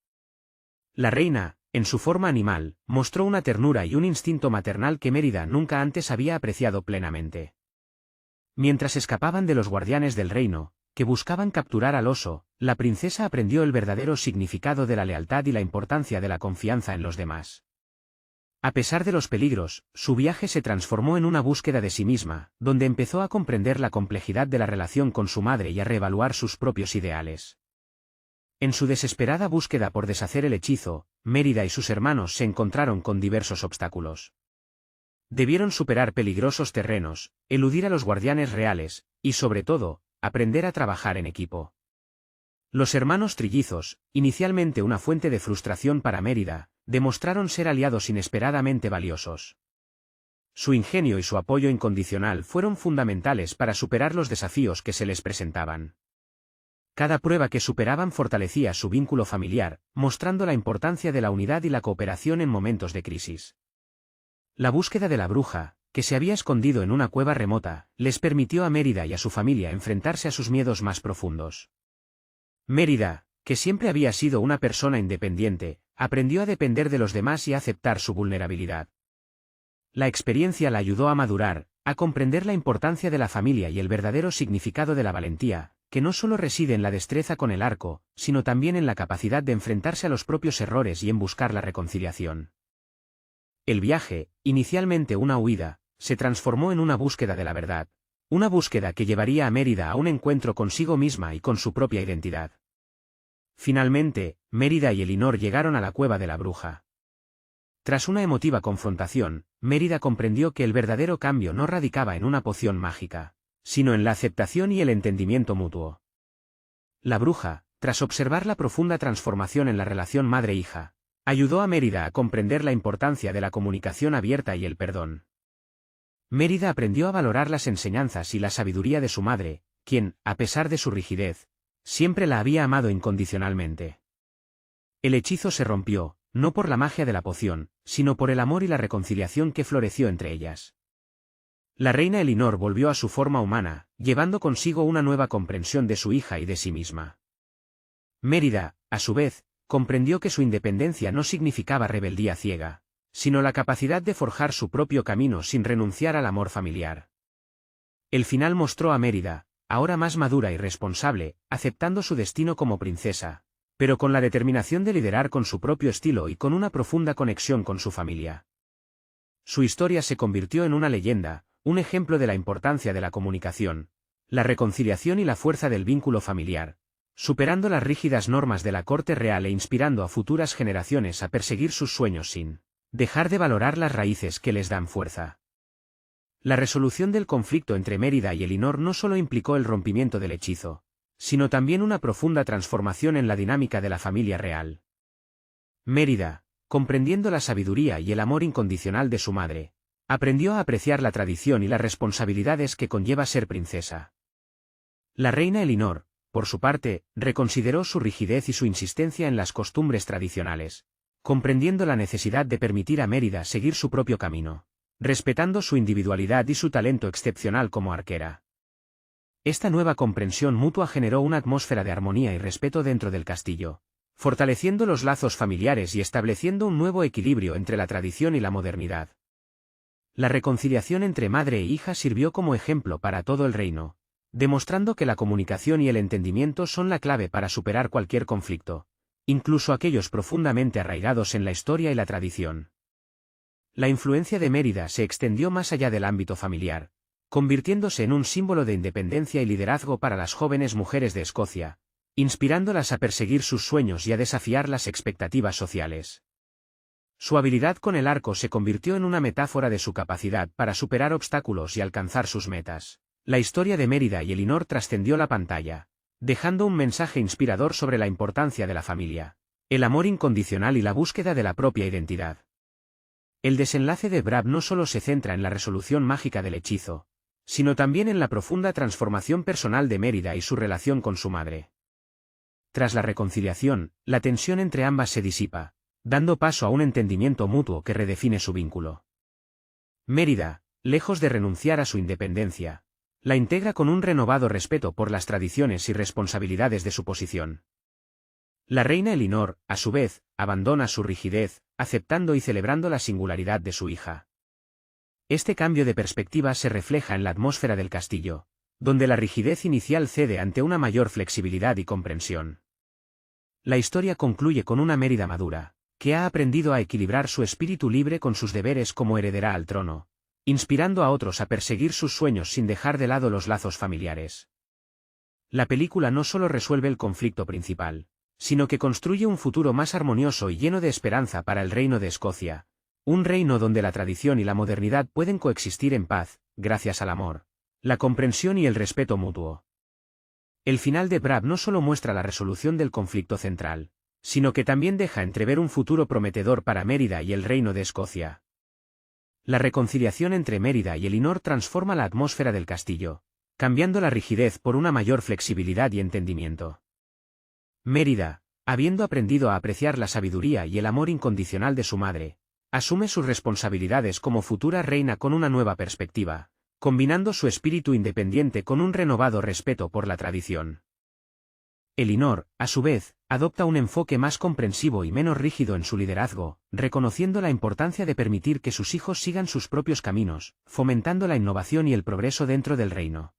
La reina, en su forma animal, mostró una ternura y un instinto maternal que Mérida nunca antes había apreciado plenamente. Mientras escapaban de los guardianes del reino, que buscaban capturar al oso, la princesa aprendió el verdadero significado de la lealtad y la importancia de la confianza en los demás. A pesar de los peligros, su viaje se transformó en una búsqueda de sí misma, donde empezó a comprender la complejidad de la relación con su madre y a reevaluar sus propios ideales. En su desesperada búsqueda por deshacer el hechizo, Mérida y sus hermanos se encontraron con diversos obstáculos. Debieron superar peligrosos terrenos, eludir a los guardianes reales, y sobre todo, aprender a trabajar en equipo. Los hermanos trillizos, inicialmente una fuente de frustración para Mérida, demostraron ser aliados inesperadamente valiosos. Su ingenio y su apoyo incondicional fueron fundamentales para superar los desafíos que se les presentaban. Cada prueba que superaban fortalecía su vínculo familiar, mostrando la importancia de la unidad y la cooperación en momentos de crisis. La búsqueda de la bruja, que se había escondido en una cueva remota, les permitió a Mérida y a su familia enfrentarse a sus miedos más profundos. Mérida, que siempre había sido una persona independiente, aprendió a depender de los demás y a aceptar su vulnerabilidad. La experiencia la ayudó a madurar, a comprender la importancia de la familia y el verdadero significado de la valentía, que no solo reside en la destreza con el arco, sino también en la capacidad de enfrentarse a los propios errores y en buscar la reconciliación. El viaje, inicialmente una huida, se transformó en una búsqueda de la verdad, una búsqueda que llevaría a Mérida a un encuentro consigo misma y con su propia identidad. Finalmente, Mérida y Elinor llegaron a la cueva de la bruja. Tras una emotiva confrontación, Mérida comprendió que el verdadero cambio no radicaba en una poción mágica, sino en la aceptación y el entendimiento mutuo. La bruja, tras observar la profunda transformación en la relación madre-hija, ayudó a Mérida a comprender la importancia de la comunicación abierta y el perdón. Mérida aprendió a valorar las enseñanzas y la sabiduría de su madre, quien, a pesar de su rigidez, siempre la había amado incondicionalmente. El hechizo se rompió, no por la magia de la poción, sino por el amor y la reconciliación que floreció entre ellas. La reina Elinor volvió a su forma humana, llevando consigo una nueva comprensión de su hija y de sí misma. Mérida, a su vez, comprendió que su independencia no significaba rebeldía ciega, sino la capacidad de forjar su propio camino sin renunciar al amor familiar. El final mostró a Mérida, ahora más madura y responsable, aceptando su destino como princesa, pero con la determinación de liderar con su propio estilo y con una profunda conexión con su familia. Su historia se convirtió en una leyenda, un ejemplo de la importancia de la comunicación, la reconciliación y la fuerza del vínculo familiar, superando las rígidas normas de la corte real e inspirando a futuras generaciones a perseguir sus sueños sin dejar de valorar las raíces que les dan fuerza. La resolución del conflicto entre Mérida y Elinor no solo implicó el rompimiento del hechizo, sino también una profunda transformación en la dinámica de la familia real. Mérida, comprendiendo la sabiduría y el amor incondicional de su madre, aprendió a apreciar la tradición y las responsabilidades que conlleva ser princesa. La reina Elinor, por su parte, reconsideró su rigidez y su insistencia en las costumbres tradicionales, comprendiendo la necesidad de permitir a Mérida seguir su propio camino, respetando su individualidad y su talento excepcional como arquera. Esta nueva comprensión mutua generó una atmósfera de armonía y respeto dentro del castillo, fortaleciendo los lazos familiares y estableciendo un nuevo equilibrio entre la tradición y la modernidad. La reconciliación entre madre e hija sirvió como ejemplo para todo el reino, demostrando que la comunicación y el entendimiento son la clave para superar cualquier conflicto, incluso aquellos profundamente arraigados en la historia y la tradición. La influencia de Mérida se extendió más allá del ámbito familiar, convirtiéndose en un símbolo de independencia y liderazgo para las jóvenes mujeres de Escocia, inspirándolas a perseguir sus sueños y a desafiar las expectativas sociales. Su habilidad con el arco se convirtió en una metáfora de su capacidad para superar obstáculos y alcanzar sus metas. La historia de Mérida y Elinor trascendió la pantalla, dejando un mensaje inspirador sobre la importancia de la familia, el amor incondicional y la búsqueda de la propia identidad. El desenlace de Bran no solo se centra en la resolución mágica del hechizo, sino también en la profunda transformación personal de Mérida y su relación con su madre. Tras la reconciliación, la tensión entre ambas se disipa, dando paso a un entendimiento mutuo que redefine su vínculo. Mérida, lejos de renunciar a su independencia, la integra con un renovado respeto por las tradiciones y responsabilidades de su posición. La reina Elinor, a su vez, abandona su rigidez, aceptando y celebrando la singularidad de su hija. Este cambio de perspectiva se refleja en la atmósfera del castillo, donde la rigidez inicial cede ante una mayor flexibilidad y comprensión. La historia concluye con una Mérida madura, que ha aprendido a equilibrar su espíritu libre con sus deberes como heredera al trono, inspirando a otros a perseguir sus sueños sin dejar de lado los lazos familiares. La película no solo resuelve el conflicto principal, sino que construye un futuro más armonioso y lleno de esperanza para el reino de Escocia, un reino donde la tradición y la modernidad pueden coexistir en paz, gracias al amor, la comprensión y el respeto mutuo. El final de Bran no solo muestra la resolución del conflicto central, sino que también deja entrever un futuro prometedor para Mérida y el reino de Escocia. La reconciliación entre Mérida y Elinor transforma la atmósfera del castillo, cambiando la rigidez por una mayor flexibilidad y entendimiento. Mérida, habiendo aprendido a apreciar la sabiduría y el amor incondicional de su madre, asume sus responsabilidades como futura reina con una nueva perspectiva, combinando su espíritu independiente con un renovado respeto por la tradición. Elinor, a su vez, adopta un enfoque más comprensivo y menos rígido en su liderazgo, reconociendo la importancia de permitir que sus hijos sigan sus propios caminos, fomentando la innovación y el progreso dentro del reino.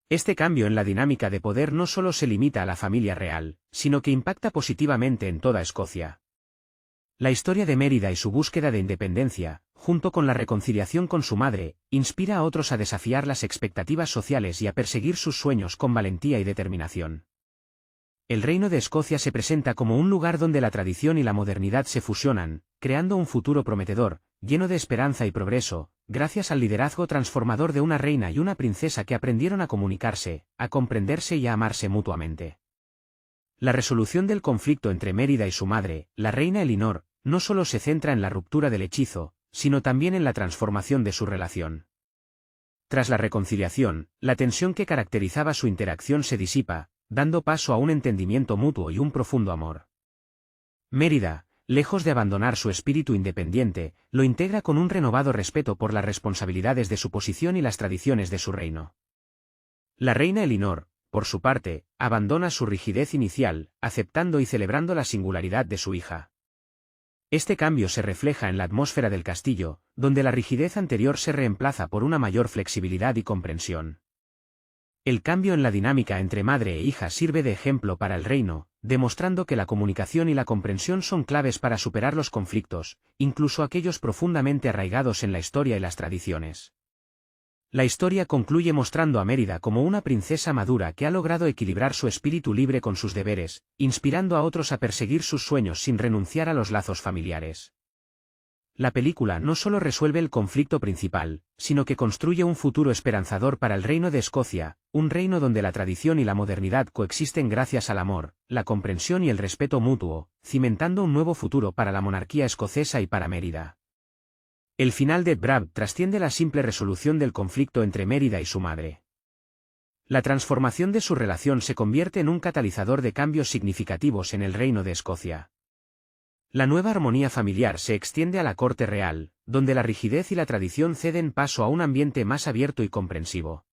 Este cambio en la dinámica de poder no solo se limita a la familia real, sino que impacta positivamente en toda Escocia. La historia de Mérida y su búsqueda de independencia, junto con la reconciliación con su madre, inspira a otros a desafiar las expectativas sociales y a perseguir sus sueños con valentía y determinación. El reino de Escocia se presenta como un lugar donde la tradición y la modernidad se fusionan, creando un futuro prometedor, lleno de esperanza y progreso, gracias al liderazgo transformador de una reina y una princesa que aprendieron a comunicarse, a comprenderse y a amarse mutuamente. La resolución del conflicto entre Mérida y su madre, la reina Elinor, no solo se centra en la ruptura del hechizo, sino también en la transformación de su relación. Tras la reconciliación, la tensión que caracterizaba su interacción se disipa, dando paso a un entendimiento mutuo y un profundo amor. Mérida, lejos de abandonar su espíritu independiente, lo integra con un renovado respeto por las responsabilidades de su posición y las tradiciones de su reino. La reina Elinor, por su parte, abandona su rigidez inicial, aceptando y celebrando la singularidad de su hija. Este cambio se refleja en la atmósfera del castillo, donde la rigidez anterior se reemplaza por una mayor flexibilidad y comprensión. El cambio en la dinámica entre madre e hija sirve de ejemplo para el reino, demostrando que la comunicación y la comprensión son claves para superar los conflictos, incluso aquellos profundamente arraigados en la historia y las tradiciones. La historia concluye mostrando a Mérida como una princesa madura que ha logrado equilibrar su espíritu libre con sus deberes, inspirando a otros a perseguir sus sueños sin renunciar a los lazos familiares. La película no solo resuelve el conflicto principal, sino que construye un futuro esperanzador para el reino de Escocia, un reino donde la tradición y la modernidad coexisten gracias al amor, la comprensión y el respeto mutuo, cimentando un nuevo futuro para la monarquía escocesa y para Mérida. El final de Bran trasciende la simple resolución del conflicto entre Mérida y su madre. La transformación de su relación se convierte en un catalizador de cambios significativos en el reino de Escocia. La nueva armonía familiar se extiende a la corte real, donde la rigidez y la tradición ceden paso a un ambiente más abierto y comprensivo.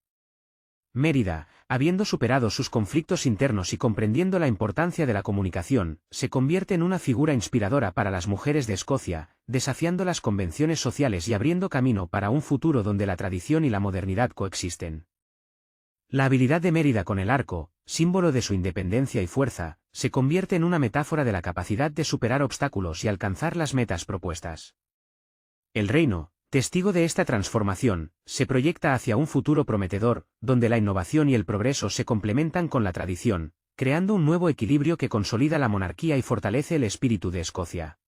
Mérida, habiendo superado sus conflictos internos y comprendiendo la importancia de la comunicación, se convierte en una figura inspiradora para las mujeres de Escocia, desafiando las convenciones sociales y abriendo camino para un futuro donde la tradición y la modernidad coexisten. La habilidad de Mérida con el arco, símbolo de su independencia y fuerza, se convierte en una metáfora de la capacidad de superar obstáculos y alcanzar las metas propuestas. El reino, testigo de esta transformación, se proyecta hacia un futuro prometedor, donde la innovación y el progreso se complementan con la tradición, creando un nuevo equilibrio que consolida la monarquía y fortalece el espíritu de Escocia.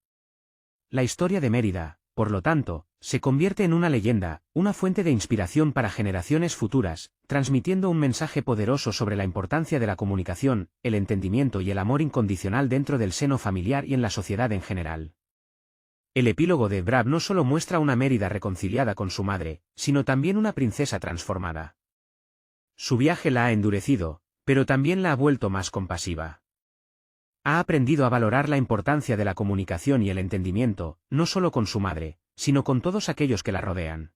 La historia de Mérida, por lo tanto, se convierte en una leyenda, una fuente de inspiración para generaciones futuras, transmitiendo un mensaje poderoso sobre la importancia de la comunicación, el entendimiento y el amor incondicional dentro del seno familiar y en la sociedad en general. El epílogo de Brab no solo muestra una Mérida reconciliada con su madre, sino también una princesa transformada. Su viaje la ha endurecido, pero también la ha vuelto más compasiva. Ha aprendido a valorar la importancia de la comunicación y el entendimiento, no solo con su madre, sino con todos aquellos que la rodean.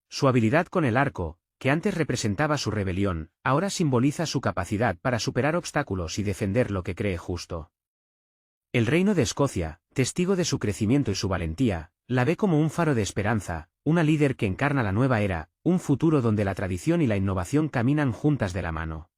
Su habilidad con el arco, que antes representaba su rebelión, ahora simboliza su capacidad para superar obstáculos y defender lo que cree justo. El reino de Escocia, testigo de su crecimiento y su valentía, la ve como un faro de esperanza, una líder que encarna la nueva era, un futuro donde la tradición y la innovación caminan juntas de la mano.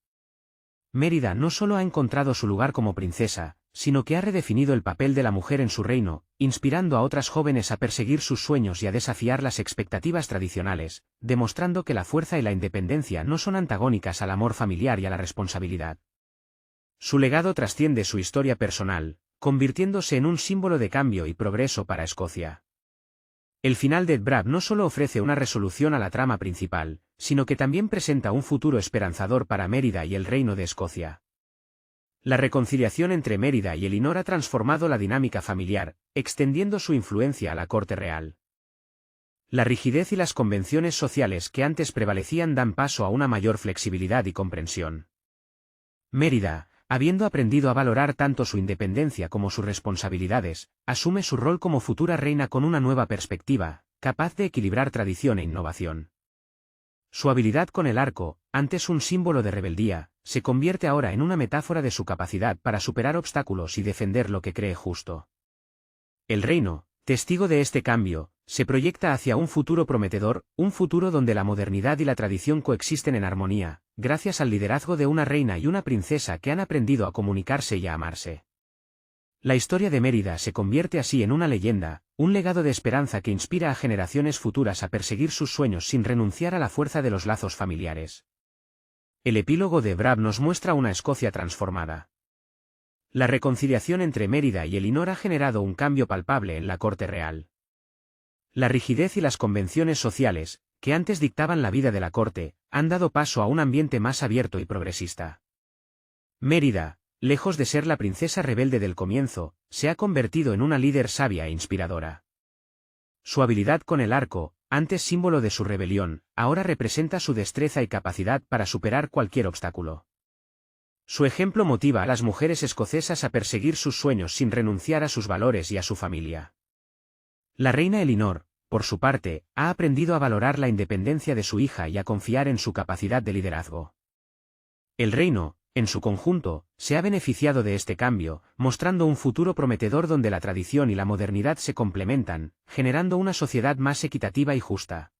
Mérida no solo ha encontrado su lugar como princesa, sino que ha redefinido el papel de la mujer en su reino, inspirando a otras jóvenes a perseguir sus sueños y a desafiar las expectativas tradicionales, demostrando que la fuerza y la independencia no son antagónicas al amor familiar y a la responsabilidad. Su legado trasciende su historia personal, convirtiéndose en un símbolo de cambio y progreso para Escocia. El final de Brab no solo ofrece una resolución a la trama principal, sino que también presenta un futuro esperanzador para Mérida y el reino de Escocia. La reconciliación entre Mérida y Elinor ha transformado la dinámica familiar, extendiendo su influencia a la corte real. La rigidez y las convenciones sociales que antes prevalecían dan paso a una mayor flexibilidad y comprensión. Mérida, habiendo aprendido a valorar tanto su independencia como sus responsabilidades, asume su rol como futura reina con una nueva perspectiva, capaz de equilibrar tradición e innovación. Su habilidad con el arco, antes un símbolo de rebeldía, se convierte ahora en una metáfora de su capacidad para superar obstáculos y defender lo que cree justo. El reino, testigo de este cambio, se proyecta hacia un futuro prometedor, un futuro donde la modernidad y la tradición coexisten en armonía, gracias al liderazgo de una reina y una princesa que han aprendido a comunicarse y a amarse. La historia de Mérida se convierte así en una leyenda, un legado de esperanza que inspira a generaciones futuras a perseguir sus sueños sin renunciar a la fuerza de los lazos familiares. El epílogo de Brab nos muestra una Escocia transformada. La reconciliación entre Mérida y Elinor ha generado un cambio palpable en la corte real. La rigidez y las convenciones sociales, que antes dictaban la vida de la corte, han dado paso a un ambiente más abierto y progresista. Mérida, lejos de ser la princesa rebelde del comienzo, se ha convertido en una líder sabia e inspiradora. Su habilidad con el arco, antes símbolo de su rebelión, ahora representa su destreza y capacidad para superar cualquier obstáculo. Su ejemplo motiva a las mujeres escocesas a perseguir sus sueños sin renunciar a sus valores y a su familia. La reina Elinor, por su parte, ha aprendido a valorar la independencia de su hija y a confiar en su capacidad de liderazgo. El reino, en su conjunto, se ha beneficiado de este cambio, mostrando un futuro prometedor donde la tradición y la modernidad se complementan, generando una sociedad más equitativa y justa.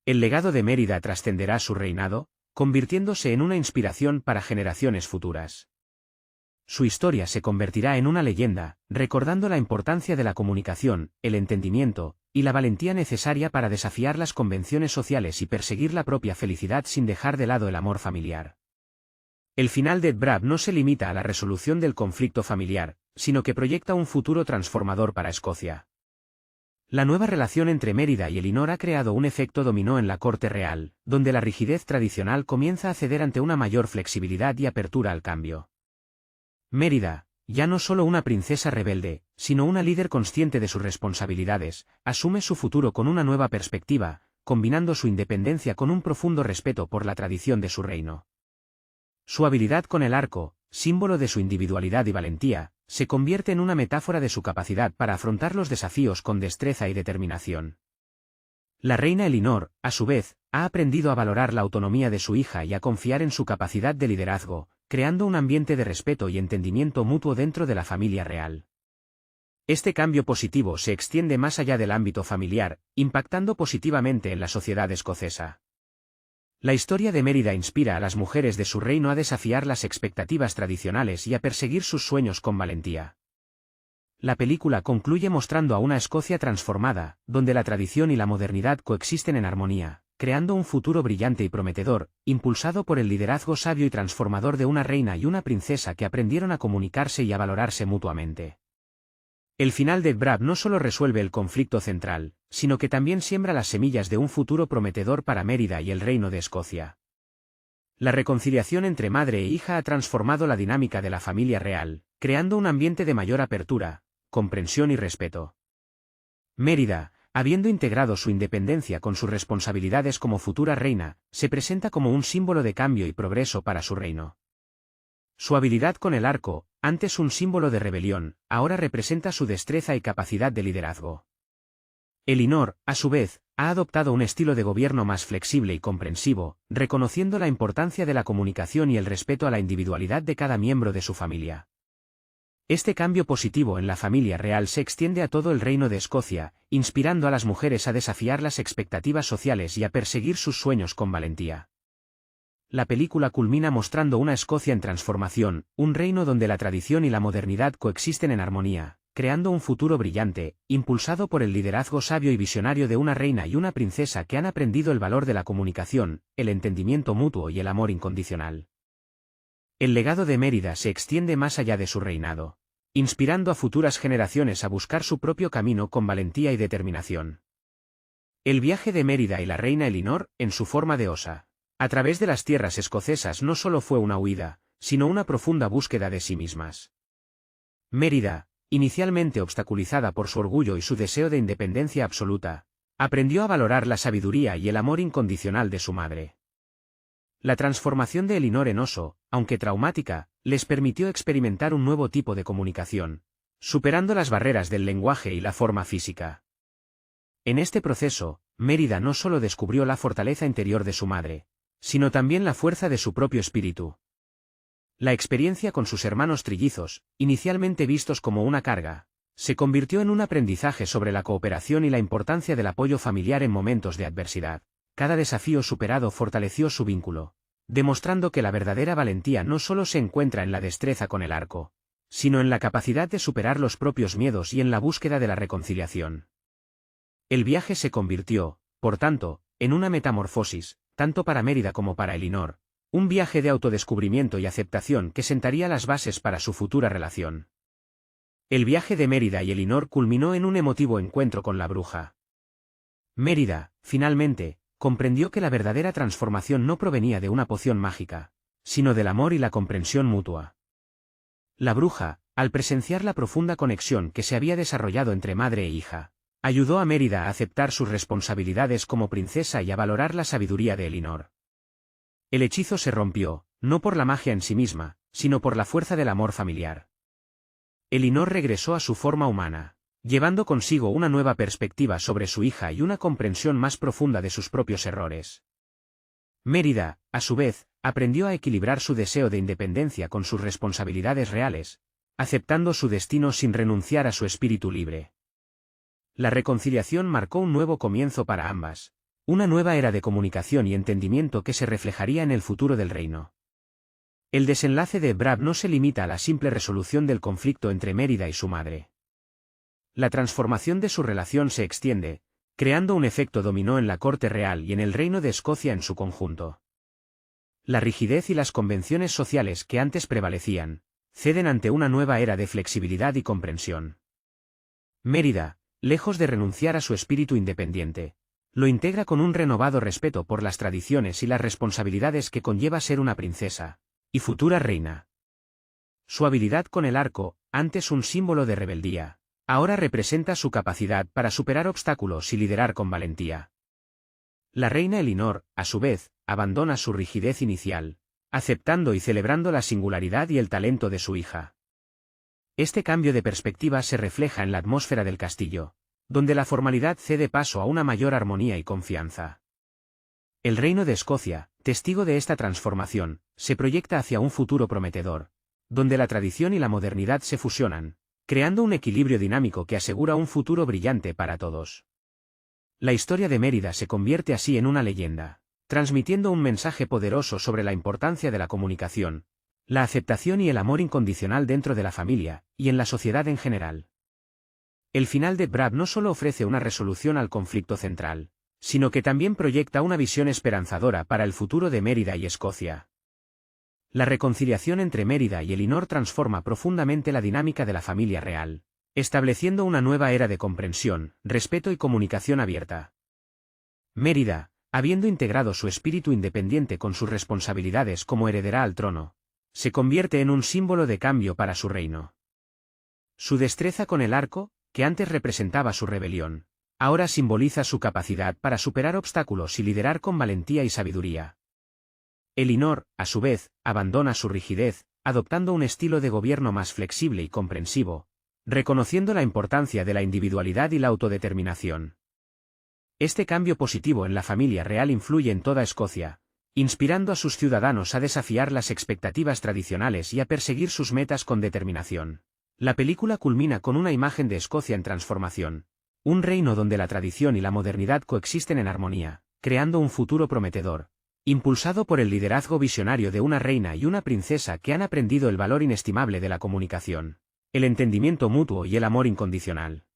El legado de Mérida trascenderá su reinado, convirtiéndose en una inspiración para generaciones futuras. Su historia se convertirá en una leyenda, recordando la importancia de la comunicación, el entendimiento, y la valentía necesaria para desafiar las convenciones sociales y perseguir la propia felicidad sin dejar de lado el amor familiar. El final de Brab no se limita a la resolución del conflicto familiar, sino que proyecta un futuro transformador para Escocia. La nueva relación entre Mérida y Elinor ha creado un efecto dominó en la corte real, donde la rigidez tradicional comienza a ceder ante una mayor flexibilidad y apertura al cambio. Mérida, ya no solo una princesa rebelde, sino una líder consciente de sus responsabilidades, asume su futuro con una nueva perspectiva, combinando su independencia con un profundo respeto por la tradición de su reino. Su habilidad con el arco, símbolo de su individualidad y valentía, se convierte en una metáfora de su capacidad para afrontar los desafíos con destreza y determinación. La reina Elinor, a su vez, ha aprendido a valorar la autonomía de su hija y a confiar en su capacidad de liderazgo, creando un ambiente de respeto y entendimiento mutuo dentro de la familia real. Este cambio positivo se extiende más allá del ámbito familiar, impactando positivamente en la sociedad escocesa. La historia de Mérida inspira a las mujeres de su reino a desafiar las expectativas tradicionales y a perseguir sus sueños con valentía. La película concluye mostrando a una Escocia transformada, donde la tradición y la modernidad coexisten en armonía, creando un futuro brillante y prometedor, impulsado por el liderazgo sabio y transformador de una reina y una princesa que aprendieron a comunicarse y a valorarse mutuamente. El final de Brave no solo resuelve el conflicto central, sino que también siembra las semillas de un futuro prometedor para Mérida y el reino de Escocia. La reconciliación entre madre e hija ha transformado la dinámica de la familia real, creando un ambiente de mayor apertura, comprensión y respeto. Mérida, habiendo integrado su independencia con sus responsabilidades como futura reina, se presenta como un símbolo de cambio y progreso para su reino. Su habilidad con el arco, antes un símbolo de rebelión, ahora representa su destreza y capacidad de liderazgo. Elinor, a su vez, ha adoptado un estilo de gobierno más flexible y comprensivo, reconociendo la importancia de la comunicación y el respeto a la individualidad de cada miembro de su familia. Este cambio positivo en la familia real se extiende a todo el reino de Escocia, inspirando a las mujeres a desafiar las expectativas sociales y a perseguir sus sueños con valentía. La película culmina mostrando una Escocia en transformación, un reino donde la tradición y la modernidad coexisten en armonía, creando un futuro brillante, impulsado por el liderazgo sabio y visionario de una reina y una princesa que han aprendido el valor de la comunicación, el entendimiento mutuo y el amor incondicional. El legado de Mérida se extiende más allá de su reinado, inspirando a futuras generaciones a buscar su propio camino con valentía y determinación. El viaje de Mérida y la reina Elinor, en su forma de osa, a través de las tierras escocesas no solo fue una huida, sino una profunda búsqueda de sí mismas. Mérida, inicialmente obstaculizada por su orgullo y su deseo de independencia absoluta, aprendió a valorar la sabiduría y el amor incondicional de su madre. La transformación de Elinor en oso, aunque traumática, les permitió experimentar un nuevo tipo de comunicación, superando las barreras del lenguaje y la forma física. En este proceso, Mérida no solo descubrió la fortaleza interior de su madre, sino también la fuerza de su propio espíritu. La experiencia con sus hermanos trillizos, inicialmente vistos como una carga, se convirtió en un aprendizaje sobre la cooperación y la importancia del apoyo familiar en momentos de adversidad. Cada desafío superado fortaleció su vínculo, demostrando que la verdadera valentía no solo se encuentra en la destreza con el arco, sino en la capacidad de superar los propios miedos y en la búsqueda de la reconciliación. El viaje se convirtió, por tanto, en una metamorfosis, tanto para Mérida como para Elinor, un viaje de autodescubrimiento y aceptación que sentaría las bases para su futura relación. El viaje de Mérida y Elinor culminó en un emotivo encuentro con la bruja. Mérida, finalmente, comprendió que la verdadera transformación no provenía de una poción mágica, sino del amor y la comprensión mutua. La bruja, al presenciar la profunda conexión que se había desarrollado entre madre e hija, ayudó a Mérida a aceptar sus responsabilidades como princesa y a valorar la sabiduría de Elinor. El hechizo se rompió, no por la magia en sí misma, sino por la fuerza del amor familiar. Elinor regresó a su forma humana, llevando consigo una nueva perspectiva sobre su hija y una comprensión más profunda de sus propios errores. Mérida, a su vez, aprendió a equilibrar su deseo de independencia con sus responsabilidades reales, aceptando su destino sin renunciar a su espíritu libre. La reconciliación marcó un nuevo comienzo para ambas, una nueva era de comunicación y entendimiento que se reflejaría en el futuro del reino. El desenlace de Brave no se limita a la simple resolución del conflicto entre Mérida y su madre. La transformación de su relación se extiende, creando un efecto dominó en la corte real y en el reino de Escocia en su conjunto. La rigidez y las convenciones sociales que antes prevalecían, ceden ante una nueva era de flexibilidad y comprensión. Mérida, lejos de renunciar a su espíritu independiente, lo integra con un renovado respeto por las tradiciones y las responsabilidades que conlleva ser una princesa y futura reina. Su habilidad con el arco, antes un símbolo de rebeldía, ahora representa su capacidad para superar obstáculos y liderar con valentía. La reina Elinor, a su vez, abandona su rigidez inicial, aceptando y celebrando la singularidad y el talento de su hija. Este cambio de perspectiva se refleja en la atmósfera del castillo, donde la formalidad cede paso a una mayor armonía y confianza. El reino de Escocia, testigo de esta transformación, se proyecta hacia un futuro prometedor, donde la tradición y la modernidad se fusionan, creando un equilibrio dinámico que asegura un futuro brillante para todos. La historia de Mérida se convierte así en una leyenda, transmitiendo un mensaje poderoso sobre la importancia de la comunicación, la aceptación y el amor incondicional dentro de la familia, y en la sociedad en general. El final de Brave no solo ofrece una resolución al conflicto central, sino que también proyecta una visión esperanzadora para el futuro de Mérida y Escocia. La reconciliación entre Mérida y Elinor transforma profundamente la dinámica de la familia real, estableciendo una nueva era de comprensión, respeto y comunicación abierta. Mérida, habiendo integrado su espíritu independiente con sus responsabilidades como heredera al trono, se convierte en un símbolo de cambio para su reino. Su destreza con el arco, que antes representaba su rebelión, ahora simboliza su capacidad para superar obstáculos y liderar con valentía y sabiduría. Elinor, a su vez, abandona su rigidez, adoptando un estilo de gobierno más flexible y comprensivo, reconociendo la importancia de la individualidad y la autodeterminación. Este cambio positivo en la familia real influye en toda Escocia, inspirando a sus ciudadanos a desafiar las expectativas tradicionales y a perseguir sus metas con determinación. La película culmina con una imagen de Escocia en transformación, un reino donde la tradición y la modernidad coexisten en armonía, creando un futuro prometedor, impulsado por el liderazgo visionario de una reina y una princesa que han aprendido el valor inestimable de la comunicación, el entendimiento mutuo y el amor incondicional.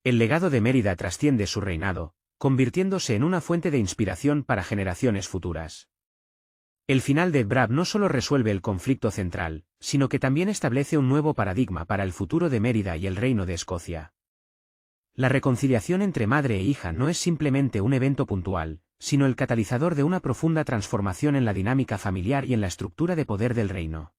El legado de Mérida trasciende su reinado, convirtiéndose en una fuente de inspiración para generaciones futuras. El final de Brave no solo resuelve el conflicto central, sino que también establece un nuevo paradigma para el futuro de Mérida y el reino de Escocia. La reconciliación entre madre e hija no es simplemente un evento puntual, sino el catalizador de una profunda transformación en la dinámica familiar y en la estructura de poder del reino.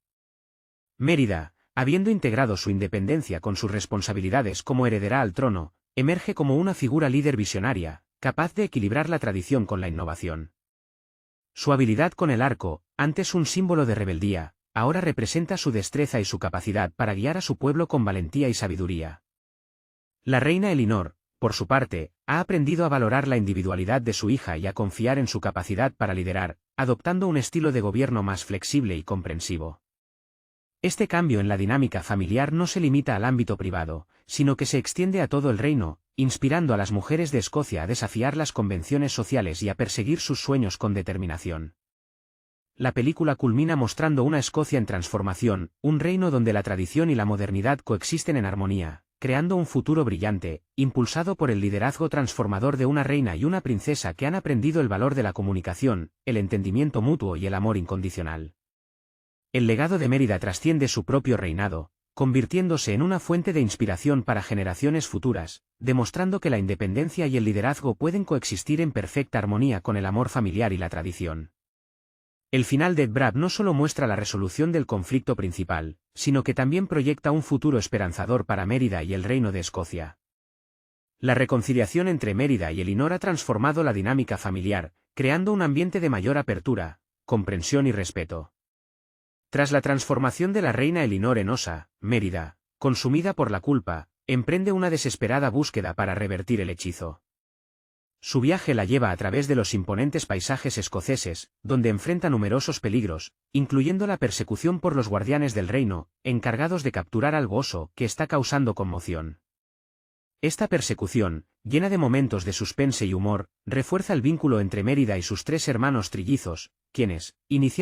Mérida, habiendo integrado su independencia con sus responsabilidades como heredera al trono, emerge como una figura líder visionaria, capaz de equilibrar la tradición con la innovación. Su habilidad con el arco, antes un símbolo de rebeldía, ahora representa su destreza y su capacidad para guiar a su pueblo con valentía y sabiduría. La reina Elinor, por su parte, ha aprendido a valorar la individualidad de su hija y a confiar en su capacidad para liderar, adoptando un estilo de gobierno más flexible y comprensivo. Este cambio en la dinámica familiar no se limita al ámbito privado, sino que se extiende a todo el reino, inspirando a las mujeres de Escocia a desafiar las convenciones sociales y a perseguir sus sueños con determinación. La película culmina mostrando una Escocia en transformación, un reino donde la tradición y la modernidad coexisten en armonía, creando un futuro brillante, impulsado por el liderazgo transformador de una reina y una princesa que han aprendido el valor de la comunicación, el entendimiento mutuo y el amor incondicional. El legado de Mérida trasciende su propio reinado, convirtiéndose en una fuente de inspiración para generaciones futuras, demostrando que la independencia y el liderazgo pueden coexistir en perfecta armonía con el amor familiar y la tradición. El final de Brave no solo muestra la resolución del conflicto principal, sino que también proyecta un futuro esperanzador para Mérida y el reino de Escocia. La reconciliación entre Mérida y Elinor ha transformado la dinámica familiar, creando un ambiente de mayor apertura, comprensión y respeto. Tras la transformación de la reina Elinor en Osa, Mérida, consumida por la culpa, emprende una desesperada búsqueda para revertir el hechizo. Su viaje la lleva a través de los imponentes paisajes escoceses, donde enfrenta numerosos peligros, incluyendo la persecución por los guardianes del reino, encargados de capturar al oso que está causando conmoción. Esta persecución, llena de momentos de suspense y humor, refuerza el vínculo entre Mérida y sus tres hermanos trillizos, quienes, inicialmente